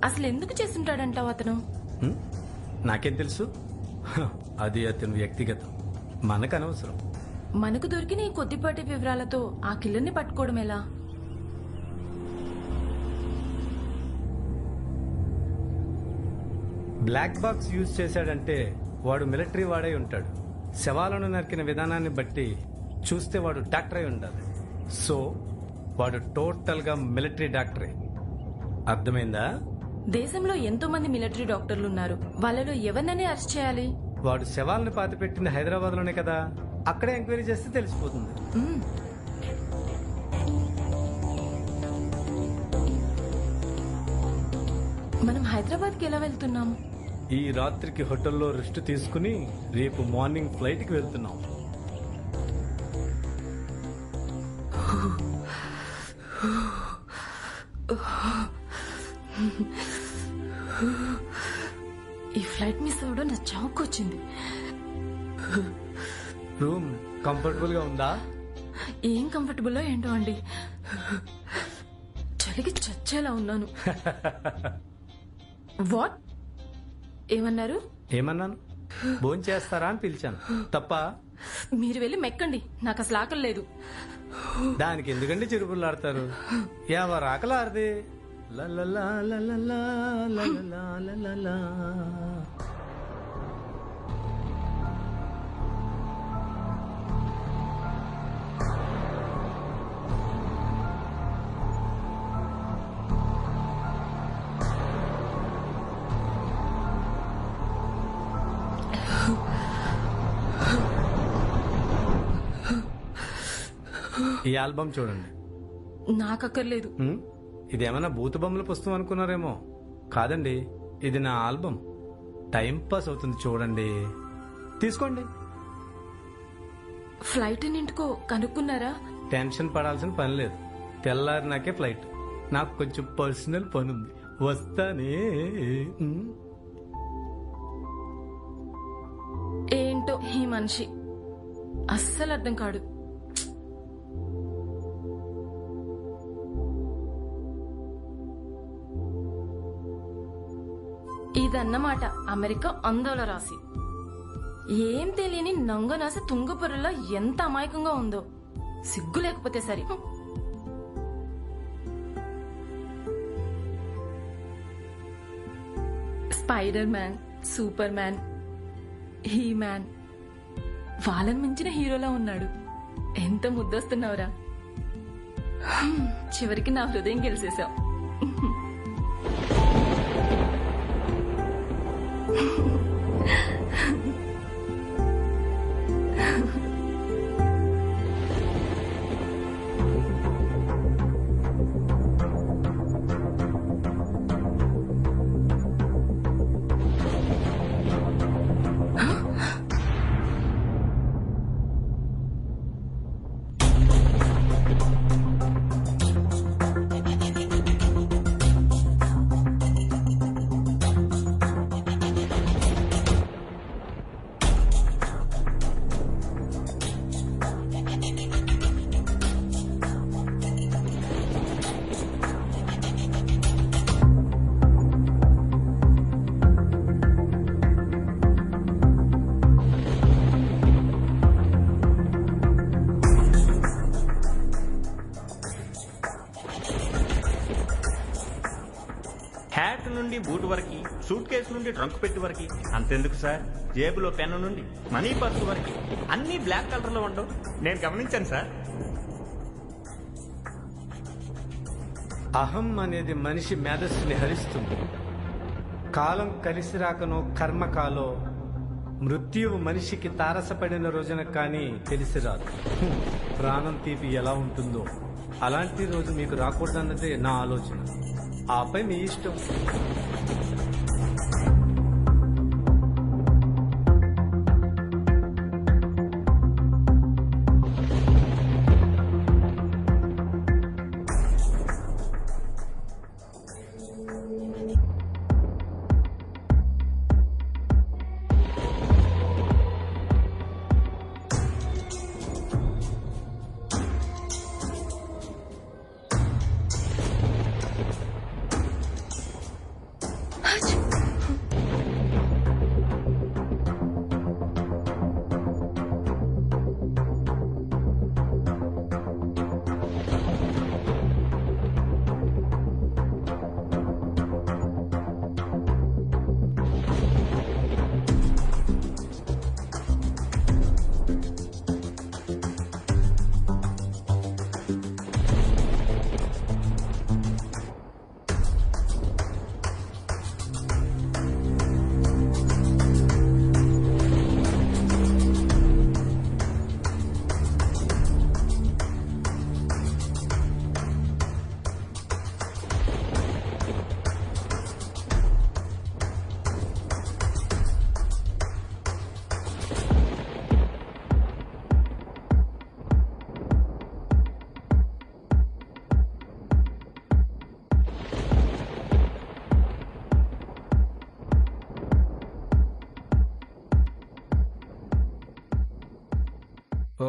అసలు ఎందుకు చేస్తుంటాడంటావు అతను? నాకేం తెలుసు? అది అతను వ్యక్తిగతం, మనకు అనవసరం. మనకు దొరికిన ఈ కొద్దిపాటి వివరాలతో ఆ కిల్లర్ని పట్టుకోవడం ఎలా? బ్లాక్ బాక్స్ యూజ్ చేశాడంటే వాడు మిలిటరీ వాడై ఉంటాడు. శవాలను నరికిన విధానాన్ని బట్టి చూస్తే వాడు డాక్టర్ అయి ఉండాలి. సో వాడు టోటల్ గా మిలిటరీ డాక్టరే. అర్థమైందా? దేశంలో ఎంతో మంది మిలిటరీ డాక్టర్లు ఉన్నారు. వాళ్ళలో ఎవరినైనా అరెస్ట్ చేయాలి. వాడు శవాలను పాతిపెట్టింది హైదరాబాద్ లోనే కదా, అక్కడే ఎంక్వైరీ చేస్తే తెలిసిపోతుంది. మనం హైదరాబాద్కి ఎలా వెళ్తున్నాం? ఈ రాత్రికి హోటల్లో రెస్ట్ తీసుకుని రేపు మార్నింగ్ ఫ్లైట్ కి వెళ్తున్నాం. ఈ ఫ్లైట్ మిస్ అవడం నా చావుకొచ్చింది. రూమ్ కంఫర్టబుల్ గా ఉందా? ఏం కంఫర్టబుల్ ఏంటో అండి, చలికి చచ్చేలా ఉన్నాను. వాట్? ఏమన్నారు? ఏమన్నాను? భోంచేస్తారా అని పిలిచాను తప్ప. మీరు వెళ్ళి మెక్కండి, నాకు అసలు ఆకలి లేదు. దానికి ఎందుకండి చిరుపులాడతారు? ఎవరు ఆకలారది? లలలా లలలా లలలా లలలా. ఈ ఆల్బమ్ చూడండి. నాకక్కర్లేదు. ఇదేమన్నా బూతు బొమ్మల పుస్తకం అనుకున్నారేమో. కాదండి, ఇది నా ఆల్బమ్. టైం పాస్ అవుతుంది, చూడండి. తీసుకోండి. ఫ్లైట్ ఎన్నింటికో కనుక్కున్నారా? టెన్షన్ పడాల్సిన పని లేదు. తెల్లారి నాకే ఫ్లైట్. నాకు కొంచెం పర్సనల్ పని ఉంది, వస్తానే. ఏంటో ఈ మనిషి అస్సలు అర్థం కాడు. ఇదన్నమాట అమెరికా అందోళ రాసి. ఏం తెలియని నంగనాస తుంగపురలో ఎంత అమాయకంగా ఉందో. సిగ్గు లేకపోతే సరి. Spider man, super man, he man, వాళ్ళని మించిన హీరోలా ఉన్నాడు. ఎంత ముద్దొస్తున్నావురా. చివరికి నా హృదయం గెలిచేశావు. హ్యాట్ నుండి బూట్ వరకు, సూట్ కేసు నుండి ట్రంక్ పెట్టి వరకు, అంతెందుకు సార్, జేబులో పెన్ను నుండి మనీ పర్సు వరకు అన్ని బ్లాక్ కలర్ లో ఉండవు. నేను గమనించాను సార్. అహం అనేది మనిషి మేధస్సుని హరిస్తుంది. కాలం కలిసి రాకనో కర్మకాలో మృత్యువు మనిషికి తారసపడిన రోజున కానీ తెలిసి రాదు. ప్రాణం తీపి ఎలా ఉంటుందో అలాంటి రోజు మీకు రాకూడదన్నదే నా ఆలోచన. ఆపై మీ ఇష్టం.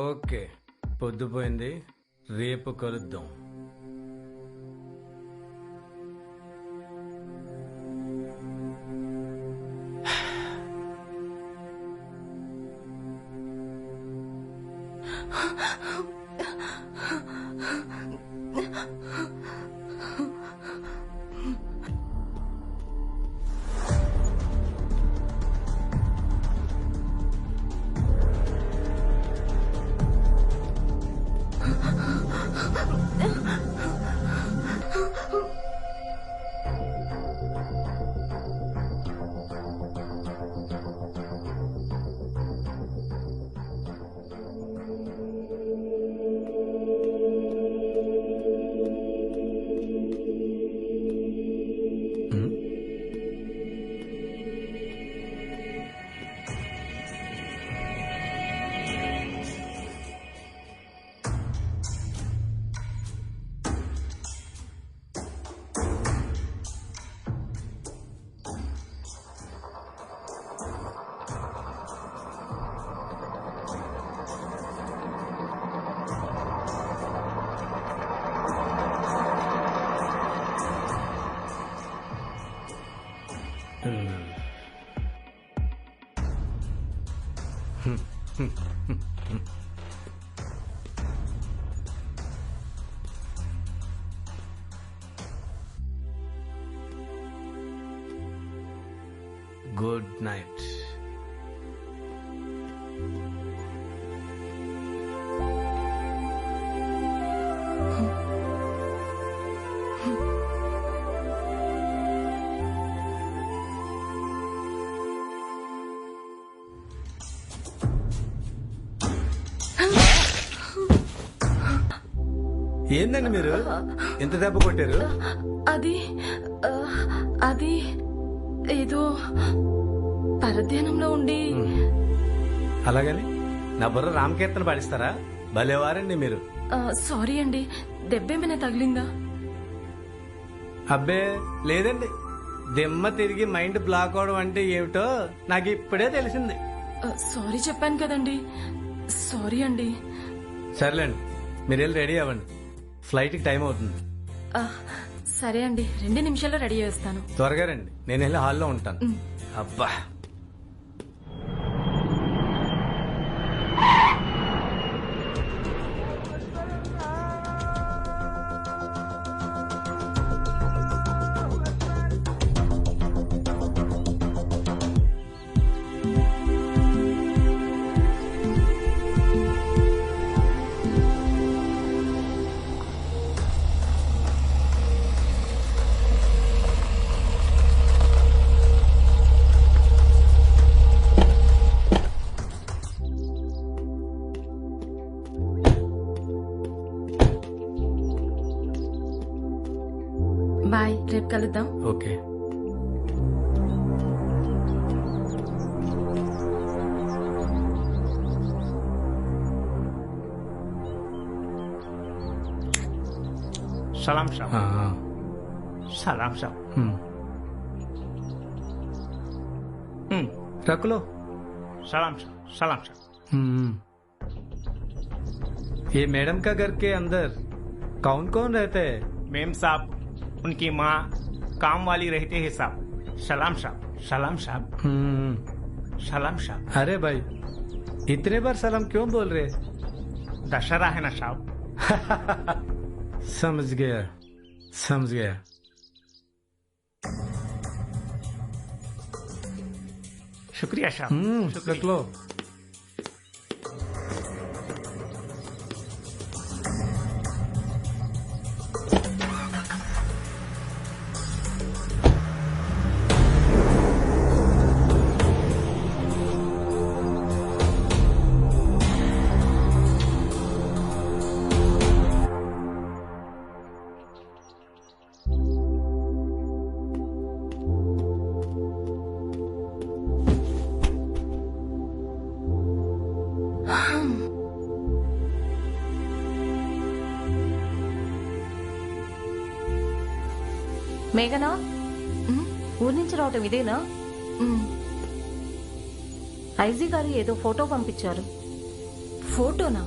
ఓకే, పొద్దుపోయింది, రేపు కలుద్దాం. Good night. ఏందండి మీరు ఎంత దెబ్బ కొట్టారు? అది అది ఏదో పరధ్యానంలో ఉండి. అలాగని నా బుర్ర రామకీర్తన పాడిస్తారా? భలేవారండి మీరు. సారీ అండి, దెబ్బేమైనా తగిలిందా? అబ్బే లేదండి, దిమ్మ తిరిగి మైండ్ బ్లాక్ అవడం అంటే ఏమిటో నాకు ఇప్పుడే తెలిసింది. సారీ చెప్పాను కదండి, సారీ అండి. సర్లేండి, మీరు వెళ్ళి రెడీ అవ్వండి, ఫ్లైట్కి టైం అవుతుంది. సరే అండి, 2 నిమిషాల్లో రెడీ చేస్తాను. త్వరగా రండి, నేను వెళ్ళి హాల్లో ఉంటాను. అబ్బా బాయ్, రేపు కలుద్దాం. ఓకే. सलाम साहब। सलाम साहब। रख लो। सलाम साहब, सलाम साहब। ये मैडम का घर के अंदर कौन कौन रहते हैं? मेम साहब, उनकी माँ काम वाली रहते हैं साहब। सलाम साहब, सलाम साहब, सलाम साहब। अरे भाई, इतने बार सलाम क्यों बोल रहे? दशहरा है ना साहब। समझ गया, समझ गया। शुक्रिया साहब। रख लो। మేఘనా, ఊరి నుంచి రావటం ఇదేనా? ఐజీ గారు ఏదో ఫోటో పంపించారు. ఫోటోనా?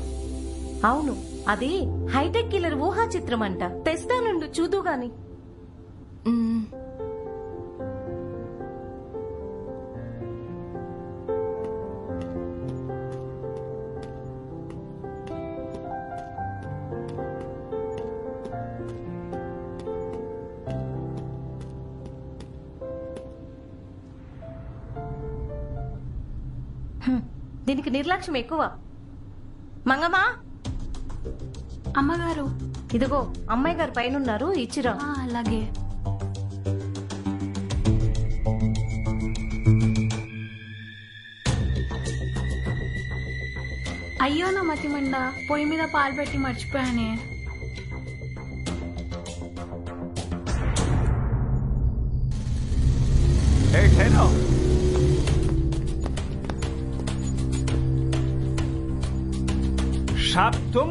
అవును, అది హైటెక్ కిల్లర్ ఊహా చిత్రం అంట. తెస్తానుండు, చూదు గాని. దీనికి నిర్లక్ష్యం ఎక్కువ. మంగమ్మా, అమ్మగారు, ఇదిగో అమ్మాయి గారు పైన ఉన్నారు, ఇచ్చిరా. అలాగే. అయ్యో నా మతిమండ, పొయ్యి మీద పాలు పెట్టి మర్చిపోయానే. साहब तुम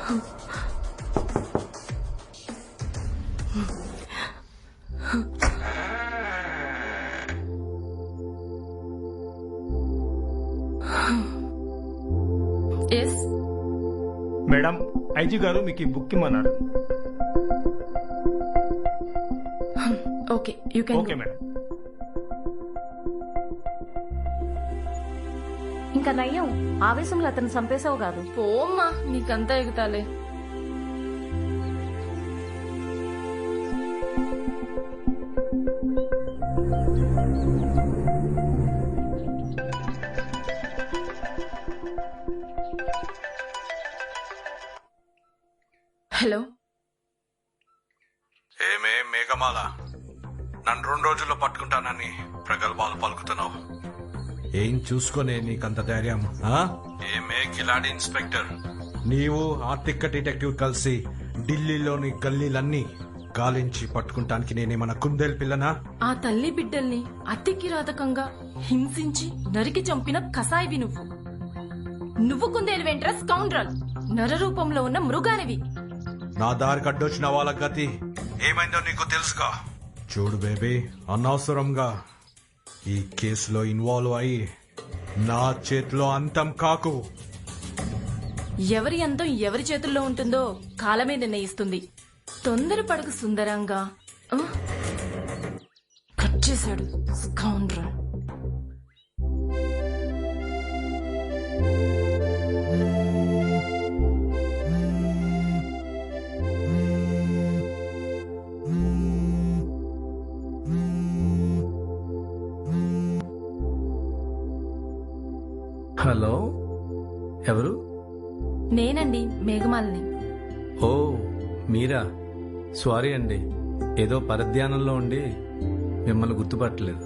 ఎస్ మేడం ఐజీ గారు మీకు ఈ బుక్ ఇమ్మన్నారు. Okay you can okay madam. ఇంకా నయ్యం ఆవేశంలో అతను చంపేశావు కాదు. పోమ్మా నీకంతా ఎగుతాలే. హలో ఏమే మేఘమాల, నన్ను 2 రోజుల్లో పట్టుకుంటానని ప్రగల్భాలు పలుకుతున్నావు. ఏం చూసుకునే నీకంత ధైర్యం? ఏమే కిలాడి ఇన్స్పెక్టర్, నీవు ఆ తిక్క డిటెక్టివ్ కలిసి ఢిల్లీలోని గల్లీలన్నీ గాలించి పట్టుకుంటానికి నేనేమన్నా కుందేలు పిల్లనా? ఆ తల్లి బిడ్డల్ని అతి కిరాతకంగా హింసించి నరికి చంపిన కసాయివి నువ్వు. నువ్వు కుందేలు వెంట్రా స్కౌండ్రల్, నర రూపంలో ఉన్న మృగానివి. నా దారి కడ్డొచ్చిన వాళ్ళ గతి ఏమైందో నీకు తెలుసుగా. చూడు బేబీ, అనవసరంగా ఈ కేసులో ఇన్వాల్వ్ అయ్యి నా చేతిలో అంతం కాకు. ఎవరి అంతం ఎవరి చేతుల్లో ఉంటుందో కాలమే నిర్ణయిస్తుంది. తొందరపడకు సుందరంగా. కట్ చేశాడు స్కౌండ్రల్. హలో, ఎవరు? నేనండి మేఘమాలని. ఓ మీరా, సారీ అండి, ఏదో పరధ్యానంలో ఉండి మిమ్మల్ని గుర్తుపట్టలేదు.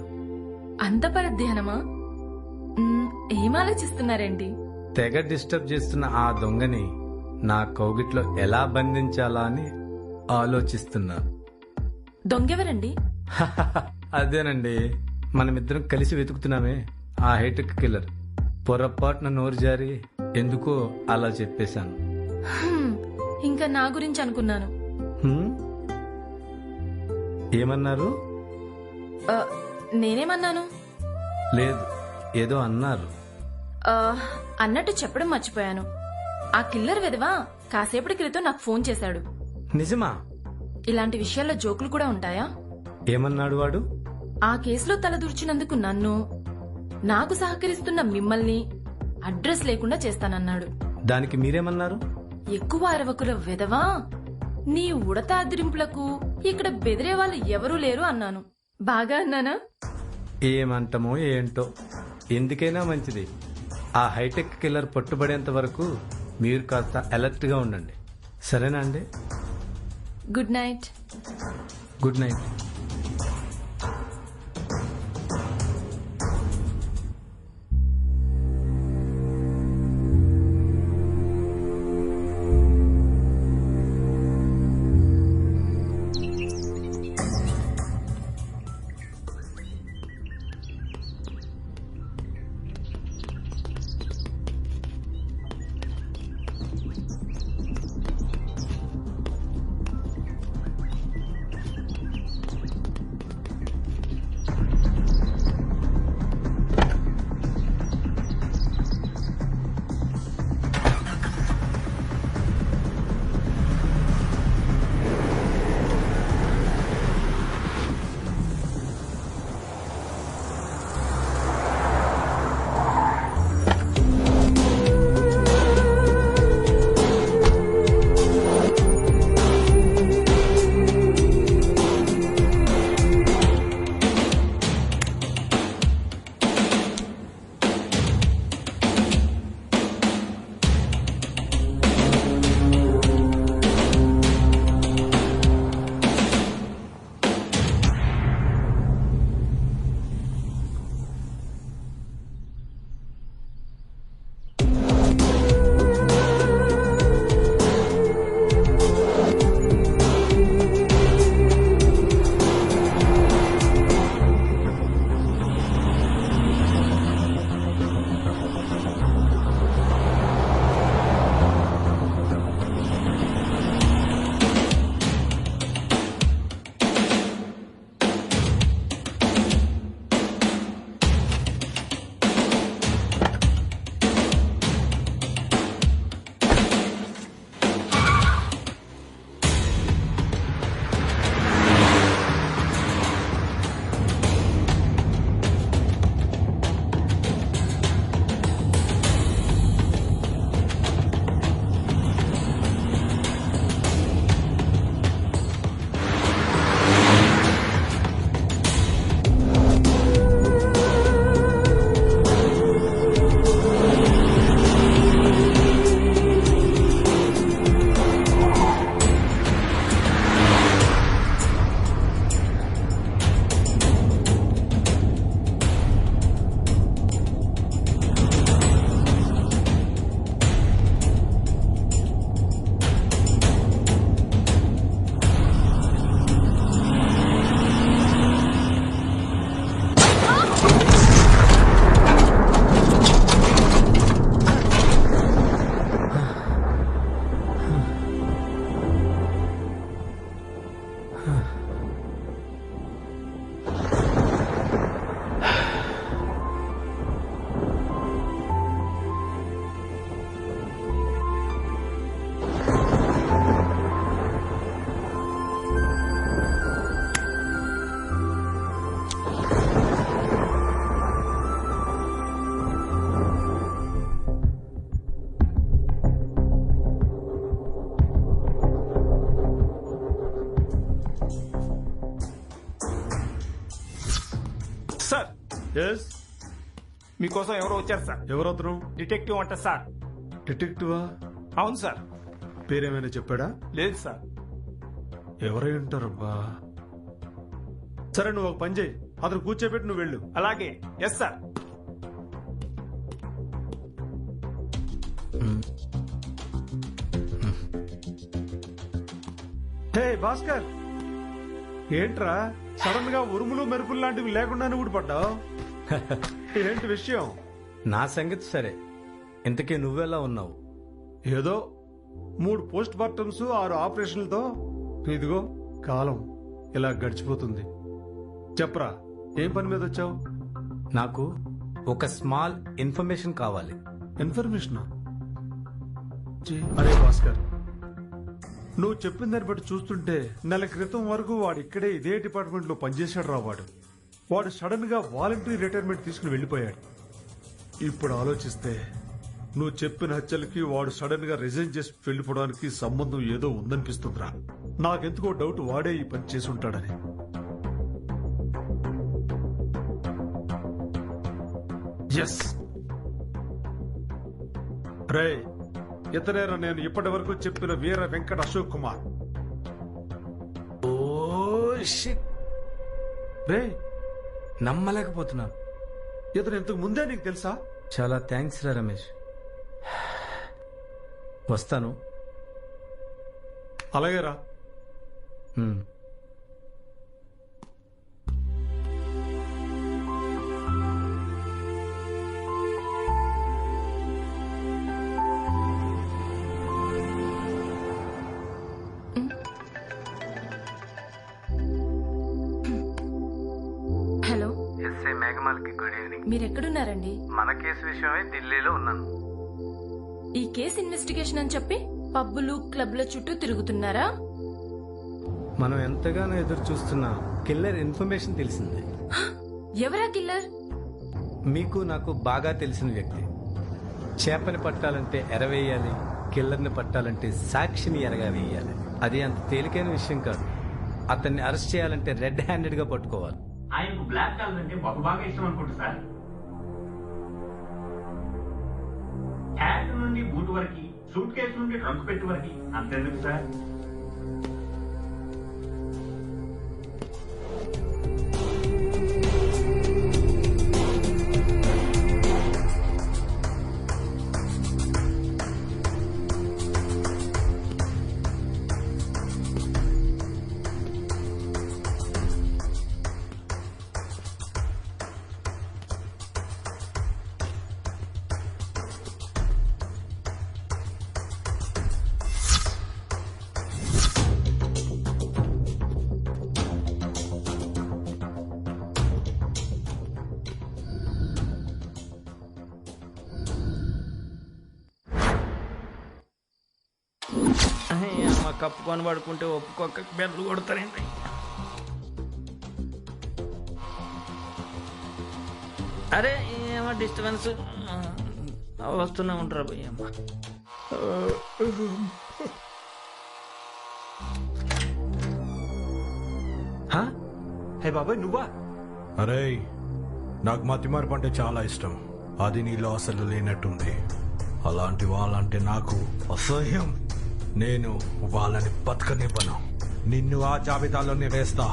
అంత పరధ్యానమా? ఏం ఆలోచిస్తున్నారండి? తెగ డిస్టర్బ్ చేస్తున్న ఆ దొంగని నా కౌగిట్లో ఎలా బంధించాలా అని ఆలోచిస్తున్నా. దొంగెవరండి? అదేనండి, మనమిద్దరం కలిసి వెతుకుతున్నామే ఆ హైటెక్ కిల్లర్. పొరపాటున నోరు జారి ఎందుకో అలా చెప్పేశాను. ఇంకా నా గురించి అనుకున్నాను. ఏమన్నారు? నేనేమన్నాను? లేదు, ఏదో అన్నారు. అన్నట్టు చెప్పడం మర్చిపోయాను. ఆ కిల్లర్ వెధవా కాసేపటి క్రితం నాకు ఫోన్ చేశాడు. నిజమా? ఇలాంటి విషయాల్లో జోకులు కూడా ఉంటాయా? ఏమన్నాడు వాడు? ఆ కేసులో తలదూర్చినందుకు నన్ను, నాకు సహకరిస్తున్న మిమ్మల్ని అడ్రస్ లేకుండా చేస్తానన్నాడు. దానికి మీరేమన్నారు? ఎక్కువ అరవకుల వెధవా, నీ ఉడత అదిరింపులకు ఇక్కడ బెదిరే వాళ్ళు ఎవరూ లేరు అన్నాను. బాగా అన్నానా? ఏమంటమో ఏంటో, ఎందుకైనా మంచిది ఆ హైటెక్ కిల్లర్ పట్టుబడేంత వరకు మీరు కాస్త అలర్ట్ గా ఉండండి. సరేనా అండి? Good night. Good night. మీకోసం ఎవరో వచ్చారు సార్. ఎవరొద్దరు? డిటెక్టివ్ అంట సార్. డిటెక్టివా? అవును సార్. పేరేమైనా చెప్పాడా? లేదు సార్. ఎవరై ఉంటారబ్బా? సరే నువ్వు ఒక పని చేయి, అతను కూర్చోబెట్టి నువ్వు వెళ్ళు. అలాగే. Yes sir. హే భాస్కర్, ఏంట్రా సడన్ గా ఉరుములు మెరుపులు లాంటివి లేకుండానే ఊడిపడ్డావు? ఏంటి విషయం? నా సంగతి సరే, ఇంతకీ నువ్వెలా ఉన్నావు? ఏదో 3 పోస్ట్ మార్టమ్స్ 6 ఆపరేషన్లతో ఇదిగో కాలం ఇలా గడిచిపోతుంది. చెప్పరా, ఏం పని మీద వచ్చావు? నాకు ఒక స్మాల్ ఇన్ఫర్మేషన్ కావాలి. ఇన్ఫర్మేషన్? అరే భాస్కర్, నువ్వు చెప్పిన దాన్ని బట్టి చూస్తుంటే నెల క్రితం వరకు వాడు ఇక్కడే ఇదే డిపార్ట్మెంట్ లో పనిచేశాడు రా. వాడు సడన్ గా వాలంటరీ రిటైర్మెంట్ తీసుకుని వెళ్లిపోయాడు. ఇప్పుడు ఆలోచిస్తే నువ్వు చెప్పిన హత్యలకి వాడు సడన్ గా రిజైన్ చేసి వెళ్లిపోవడానికి సంబంధం ఏదో ఉందనిపిస్తుందిరా. నాకెందుకో డౌట్ వాడే ఈ పని చేసి ఉంటాడని. ఎస్ రే, ఇతనేరా నేను ఇప్పటి వరకు చెప్పిన వీర వెంకట అశోక్ కుమార్. రే, నమ్మలేకపోతున్నాను. ఇతను ఇంతకు ముందే నీకు తెలుసా? చాలా థ్యాంక్స్ రా రమేష్. వస్తాను. అలాగే రా. హలో, ఎస్ఐ మేఘమాలకి గుడ్ ఈవినింగ్. మీరెక్కడున్నారండి? మన కేసు విషయమై ఢిల్లీలో ఉన్నాను. ఈ కేసు ఇన్వెస్టిగేషన్ అని చెప్పి పబ్బులు క్లబ్ల చుట్టూ తిరుగుతున్నారా? మనం ఎంతగానో ఎదురు చూస్తున్న కిల్లర్ ఇన్ఫర్మేషన్ తెలిసింది. ఎవరా కిల్లర్? మీకు నాకు బాగా తెలిసిన వ్యక్తి. చేపని పట్టాలంటే ఎరవేయాలి, కిల్లర్ని పట్టాలంటే సాక్షిని ఎరగా వేయాలి. అది అంత తేలికైన విషయం కాదు. అతన్ని అరెస్ట్ చేయాలంటే రెడ్ హ్యాండెడ్ గా పట్టుకోవాలి. ఆయనకు బ్లాక్ కలర్ అంటే బాగా ఇష్టం అనుకుంటా సార్. హ్యాట్ నుండి బూట్ వరకు, సూట్ కేసు నుండి ట్రంక్ పెట్టి వరకు, అంతెందుకు సార్. కప్పుకొని పడుకుంటే ఒప్పుకోక బెదలు కొడతారండి. అరే ఏమో డిస్టర్బెన్స్ వస్తూనే ఉంటారా భయ్యమ్మ. హే బాబాయ్, నువ్వా? అరే, నాకు మతిమార్పు అంటే చాలా ఇష్టం. అది నీలో అసలు లేనట్టుంది. అలాంటి వాళ్ళంటే నాకు అసహ్యం. నేను వాళ్ళని బతకనివ్వను. నిన్ను ఆ జాబితాలోనే వేస్తా.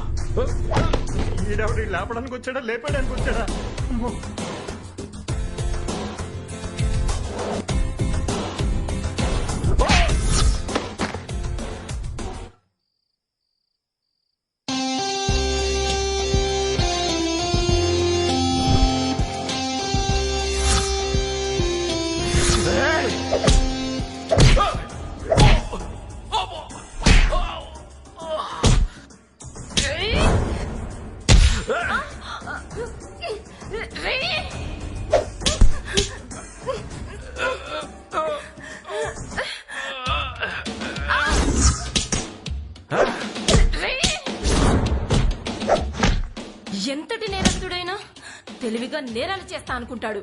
ఈడెవడి లేపడానికి వచ్చాడా, లేపడానికి వచ్చాడా? ఎంతటి నేరస్తుడైనా తెలివిగా నేరాలు చేస్తా అనుకుంటాడు.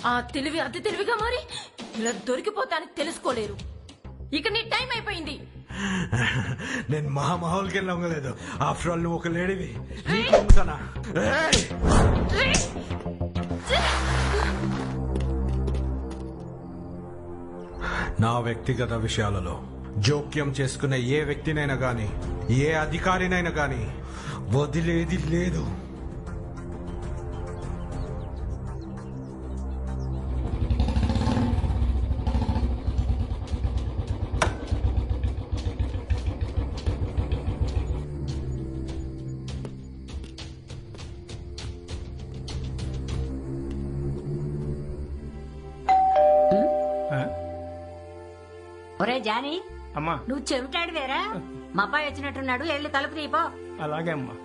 ఆ తెలివి అతి తెలివిగా మారి ఇలా దొరికిపోతానికి తెలుసుకోలేరు. ఇక నీ టైం అయిపోయింది. నేను మహామహల్కి లొంగలేదు. ఆఫ్టర్ ఆల్ నువ్వు ఒక లేడీవి. రే! నా వ్యక్తిగత విషయాలలో జోక్యం చేసుకునే ఏ వ్యక్తినైనా గాని ఏ అధికారినైనా గాని వదిలేది లేదు. ఒరే జానీ, అమ్మా నువ్వు చెవిటాడు వేరా? మా అబ్బాయి వచ్చినట్టున్నాడు, వెళ్ళి తలుపు తీపో. అలాగే అమ్మా.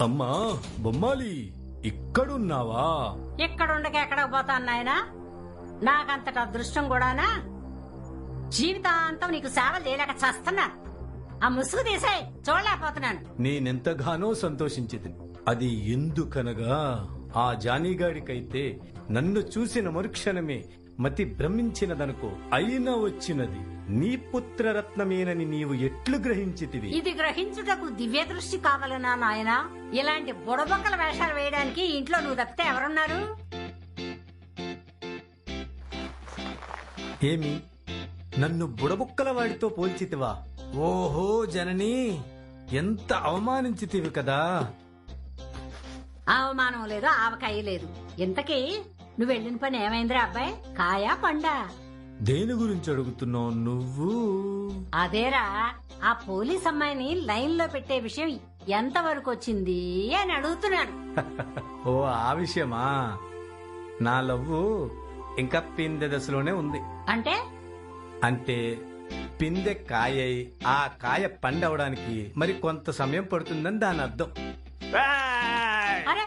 అమ్మా బొమ్మాలి, ఇక్కడున్నావా? ఎక్కడుండక ఎక్కడికి పోతాను నాయనా? నాకంతట అదృష్టం కూడానా? జీవితాంతం నీకు సేవలు చేయలేక చస్తున్నా. ఆ ముసుగు తీసాయి, చూడలేకపోతున్నాను. నేనెంతగానో సంతోషించింది. అది ఎందుకనగా ఆ జానీగాడికైతే నన్ను చూసిన మరుక్షణమే మతి భ్రమించినదనుకో, అయినా వచ్చినది నీ పుత్రరత్నమేనని నీవు ఎట్లు గ్రహించితివి? ఇది గ్రహించుటకు దివ్య దృష్టి కావాలనా నాయనా? ఇలాంటి బుడబొక్కల వేషాలు వేయడానికి ఇంట్లో నువ్వు తప్పితే ఎవరున్నారు? ఏమి నన్ను బుడబుక్కల వాడితో పోల్చితివా? ఓహో జనని, ఎంత అవమానించితివి కదా. అవమానం లేదు, ఆవకాయ లేదు. ఇంతకీ నువ్వు వెళ్ళిన పని ఏమైందిరా అబ్బాయి? కాయా పండా? దేని గురించి అడుగుతున్నావు నువ్వు? అదేరా, ఆ పోలీస్ అమ్మాయిని లైన్ లో పెట్టే విషయం ఎంతవరకు వచ్చింది అని అడుగుతున్నాడు. ఓ ఆ విషయమా? నా లవ్వు ఇంకా పిందె దశలోనే ఉంది. అంటే అంటే పిందె కాయై ఆ కాయ పండవడానికి మరి కొంత సమయం పడుతుందని దాని అర్థం. అరే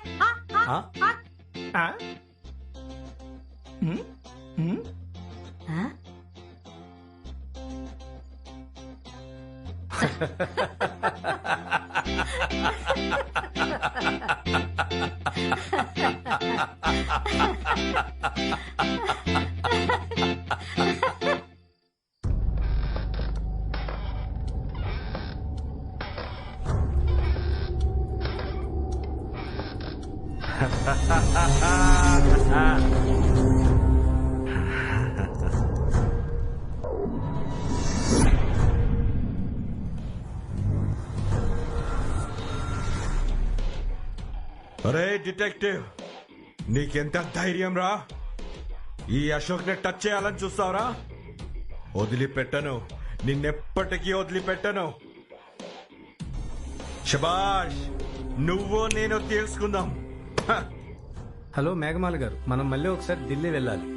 అరే డిటెక్టివ్, నీకెంత ధైర్యం రా? ఈ అశోక్ ని టచ్ చేయాలని చూస్తావురా? వదిలిపెట్టను, నిన్నెప్పటికీ వదిలిపెట్టను. శబాష్, నువ్వు నేను తెలుసుకుందాం. హలో మేఘమాల గారు, మనం మళ్ళీ ఒకసారి ఢిల్లీ వెళ్ళాలి.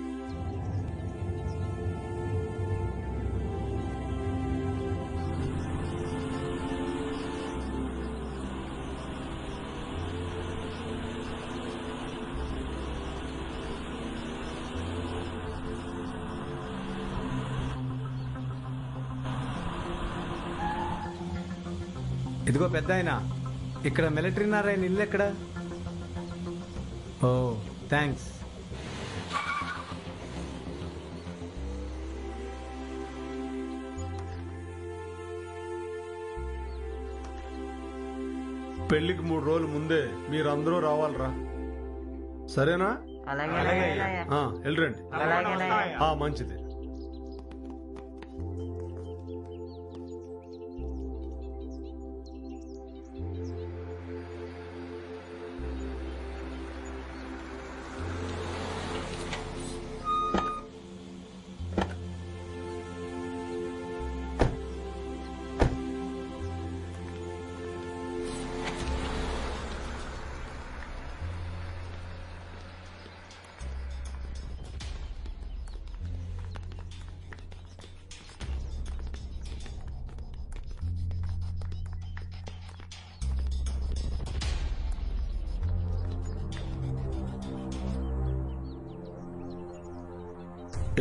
ఇదిగో పెద్ద ఆయన, ఇక్కడ మిలిటరీ నారాయణ ఇల్లు ఎక్కడ? ఓ థ్యాంక్స్. పెళ్లికి 3 రోజుల ముందే మీరందరూ రావాలరా, సరేనా? వెళ్ళరండి. మంచిది.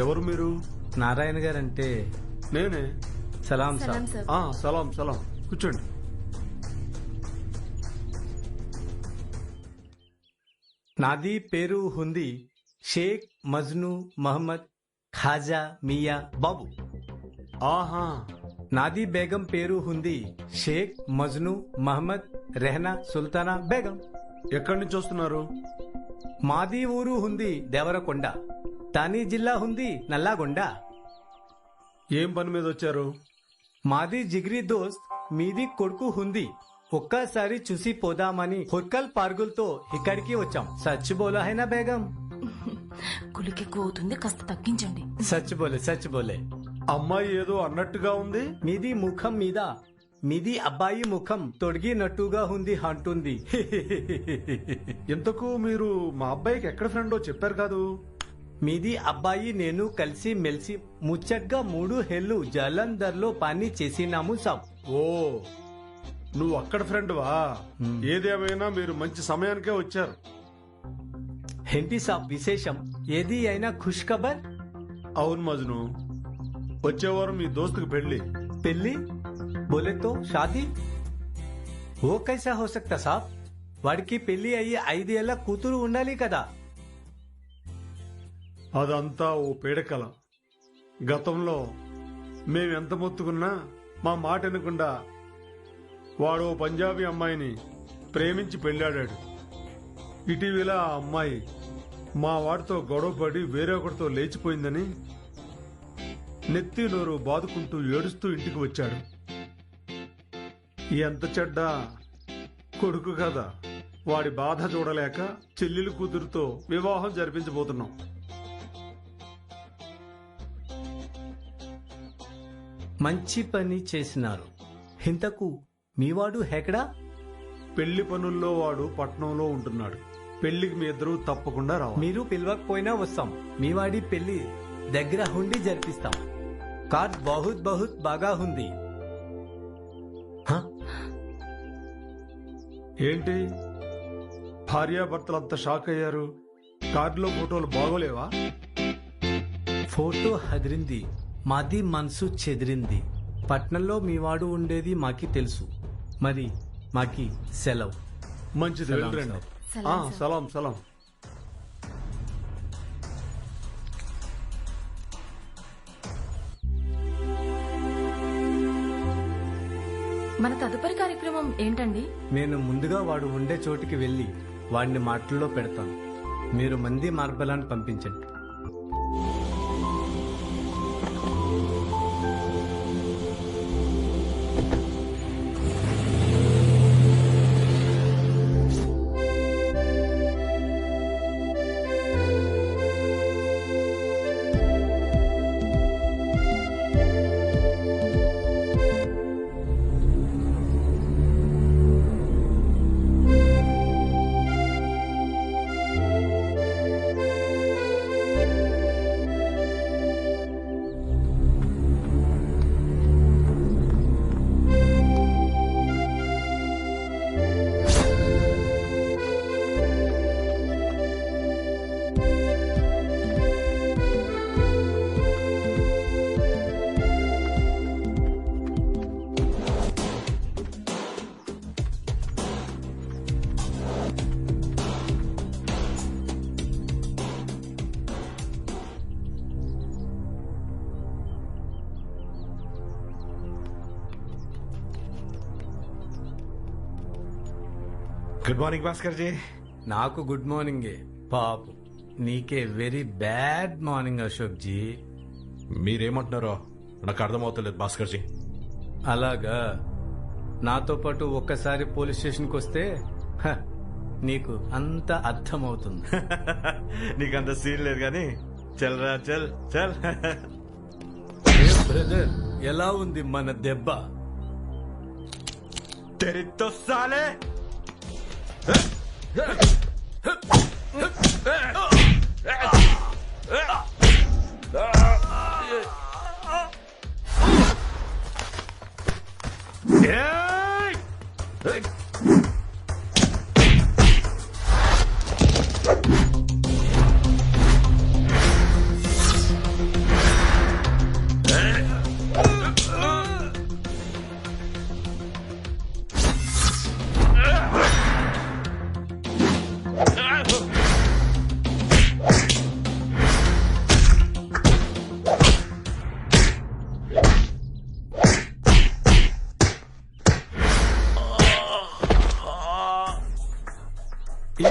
ఎవరు మీరు? నారాయణ గారంటే నేనే. సలాం సలాం సార్. సార్. సలాం సలాం, కూర్చోండి. నాది పేరు ఉంది షేక్ మజ్ను మహమ్మద్ ఖాజా మియా బాబు. ఆహా. నాది బేగం పేరు ఉంది షేక్ మజ్ను మహమ్మద్ రెహనా సుల్తానా బేగం. ఎక్కడి నుంచి వస్తున్నారు? మాది ఊరు ఉంది దేవరకొండ, తానీ జిల్లా ఉంది నల్లాగొండ. ఏం పని మీద వచ్చారు? మాది జిగ్రీ దోస్త్ మీది కొడుకు ఉంది, ఒక్కసారి చూసి పోదామని హుర్కల్ పార్గులతో ఇక్కడికి వచ్చాం. సచ్ బోలా హైనా బేగం? గులికెక్కువ అవుతుంది, కాస్త తగ్గించండి. సచ్ బోలే. అమ్మాయి ఏదో అన్నట్టుగా ఉంది. మీది ముఖం మీద మీది అబ్బాయి ముఖం తొడిగినట్టుగా ఉంది అంటుంది. ఇంతకు మీరు మా అబ్బాయికి ఎక్కడ ఫ్రెండో చెప్పారు కాదు? మీది అబ్బాయి నేను కలిసి మెలిసి ముచ్చట్గా 3 ఏళ్లు జలంధర్లో పని చేసినాము సాబ్. ఓ, నువ్వు అక్కడ ఫ్రెండ్వా? ఏదేమైనా మీరు మంచి సమయానికే వచ్చారు. ఏంటి సాబ్ విశేషం? ఏది అయినా ఖుష్ ఖబర్? అవును మజ్ను, వచ్చేవారు మీ దోస్తుకు పెళ్లి. పెళ్లి బోలే తో షాదీ ఓ కైసా హో సక్తా సాబ్? వాడికి పెళ్లి అయ్యి 5 ఏళ్ల కూతురు ఉండాలి కదా. అదంతా ఓ పీడకల. గతంలో మేమెంత మొత్తుకున్నా మా మాట వినకుండా వాడు పంజాబీ అమ్మాయిని ప్రేమించి పెళ్ళాడాడు. ఇటీవల ఆ అమ్మాయి మా వాడితో గొడవపడి వేరొకరితో లేచిపోయిందని నెత్తి నోరు బాదుకుంటూ ఏడుస్తూ ఇంటికి వచ్చాడు. ఎంత చెడ్డ కొడుకు కదా. వాడి బాధ చూడలేక చెల్లెలు కూతురుతో వివాహం జరిపించబోతున్నాం. మంచి పని చేసినారు. ఇంతకు మీవాడు హెక్కడా? పెళ్లి పనుల్లో వాడు పట్నంలో ఉంటున్నాడు. పెళ్లికి మీ ఇద్దరు తప్పకుండా రావాలి. మీరు పిలవకపోయినా వస్తాం. మీ వాడి పెళ్లి దగ్గర ఉండి జరిపిస్తాం. కార్ బహుత్ బహుత్ బాగా ఉంది. ఏంటి భార్యాభర్తలంతా షాక్ అయ్యారు? కార్డులో ఫోటోలు బాగోలేవా? ఫోటో హదిరింది, మాది మనసు చెదిరింది. పట్నంలో మీవాడు ఉండేది మాకి తెలుసు, మరి మాకి సెలవు. మంచిది, సలాం వెళ్ళండి. సలాం సార్. సలాం సలాం. మన తదుపరి కార్యక్రమం ఏంటండి? నేను ముందుగా వాడు ఉండే చోటికి వెళ్లి వాడిని మాటల్లో పెడతాను. మీరు మంది మార్బలాన్ని పంపించండి. Good morning Bhaskar ji. నాకు గుడ్ మార్నింగే పాపు, నీకే very bad morning Ashok ji. మీరేమంటున్నారో నాకు అర్థమవుతలేదు భాస్కర్ జీ. అలాగా, నాతో పాటు ఒక్కసారి పోలీస్ స్టేషన్కి వస్తే నీకు అంత అర్థమవుతుంది. నీకంత సీన్ లేదు కానీ చల్ రా చల్ చల్. బ్రదర్, ఎలా ఉంది మన దెబ్బ? తెరితో సాలే.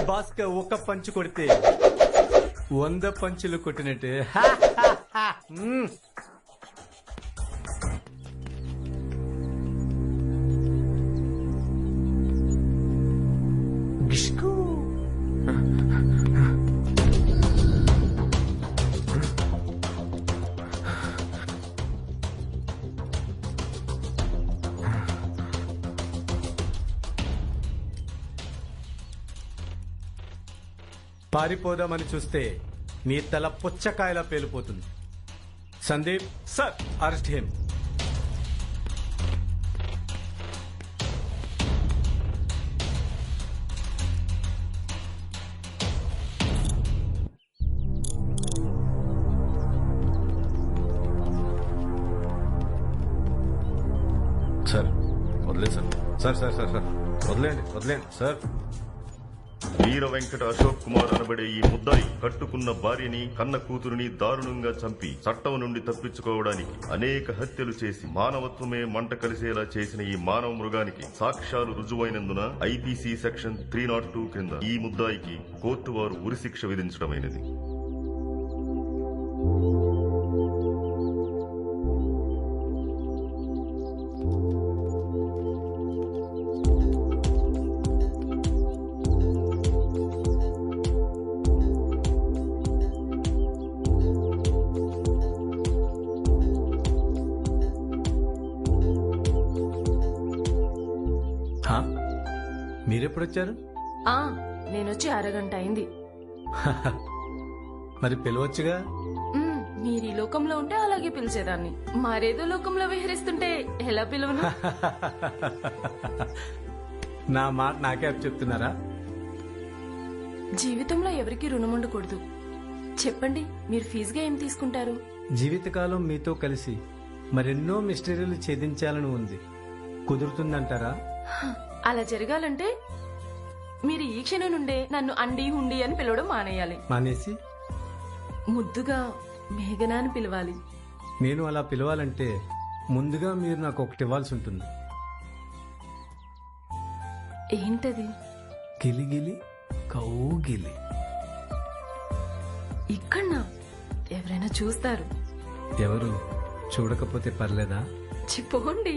భాస్కర్ ఒక పంచు కొడితే 100 పంచులు కొట్టినట్టే. గిష్కు. పారిపోదామని చూస్తే నీ తల పుచ్చకాయలా పేలిపోతుంది. Sandeep sir, arrest him. Sir వదిలేదు సార్. సార్ వదిలేండి సార్. వీర వెంకట అశోక్ కుమార్ అనబడే ఈ ముద్దాయి కట్టుకున్న భార్యని కన్న కూతురుని దారుణంగా చంపి చట్టం నుండి తప్పించుకోవడానికి అనేక హత్యలు చేసి మానవత్వమే మంట కలిసేలా చేసిన ఈ మానవ మృగానికి సాక్ష్యాలు రుజువైనందున ఐపీసీ సెక్షన్ 302 క్రింద ఈ ముద్దాయికి కోర్టు వారు ఉరిశిక్ష విధించడమైనది. మీరెప్పుడొచ్చారు? నేనొచ్చి అరగంట అయింది. మరి పిలవచ్చుగా. మీరు ఈ లోకంలో ఉంటే అలాగే పిలిచేదాన్ని. మరేదో లోకంలో విహరిస్తుంటే ఎలా పిలువను? నా మాట నాకే చెప్తున్నారా? జీవితంలో ఎవరికి రుణం ఉండకూడదు. చెప్పండి, మీరు ఫీజుగా ఏం తీసుకుంటారు? జీవితకాలం మీతో కలిసి మరెన్నో మిస్టరీలు ఛేదించాలని ఉంది. కుదురుతుందంటారా? అలా జరగాలంటే మీరు ఈ క్షణం నుండే నన్ను అండి హుండి అని పిలవడం మానేయాలి. మానేసి ముద్దుగా మేఘనా అని పిలవాలి. నేను అలా పిలవాలంటే ముందుగా మీరు నాకు ఒకటి ఇవ్వాల్సి ఉంటుంది. ఏంటది? గిలిగిలి కౌగిలి. ఇక్కడ్నా? ఎవరైనా చూస్తారు. ఎవరు చూడకపోతే పర్లేదా? చెప్పండి.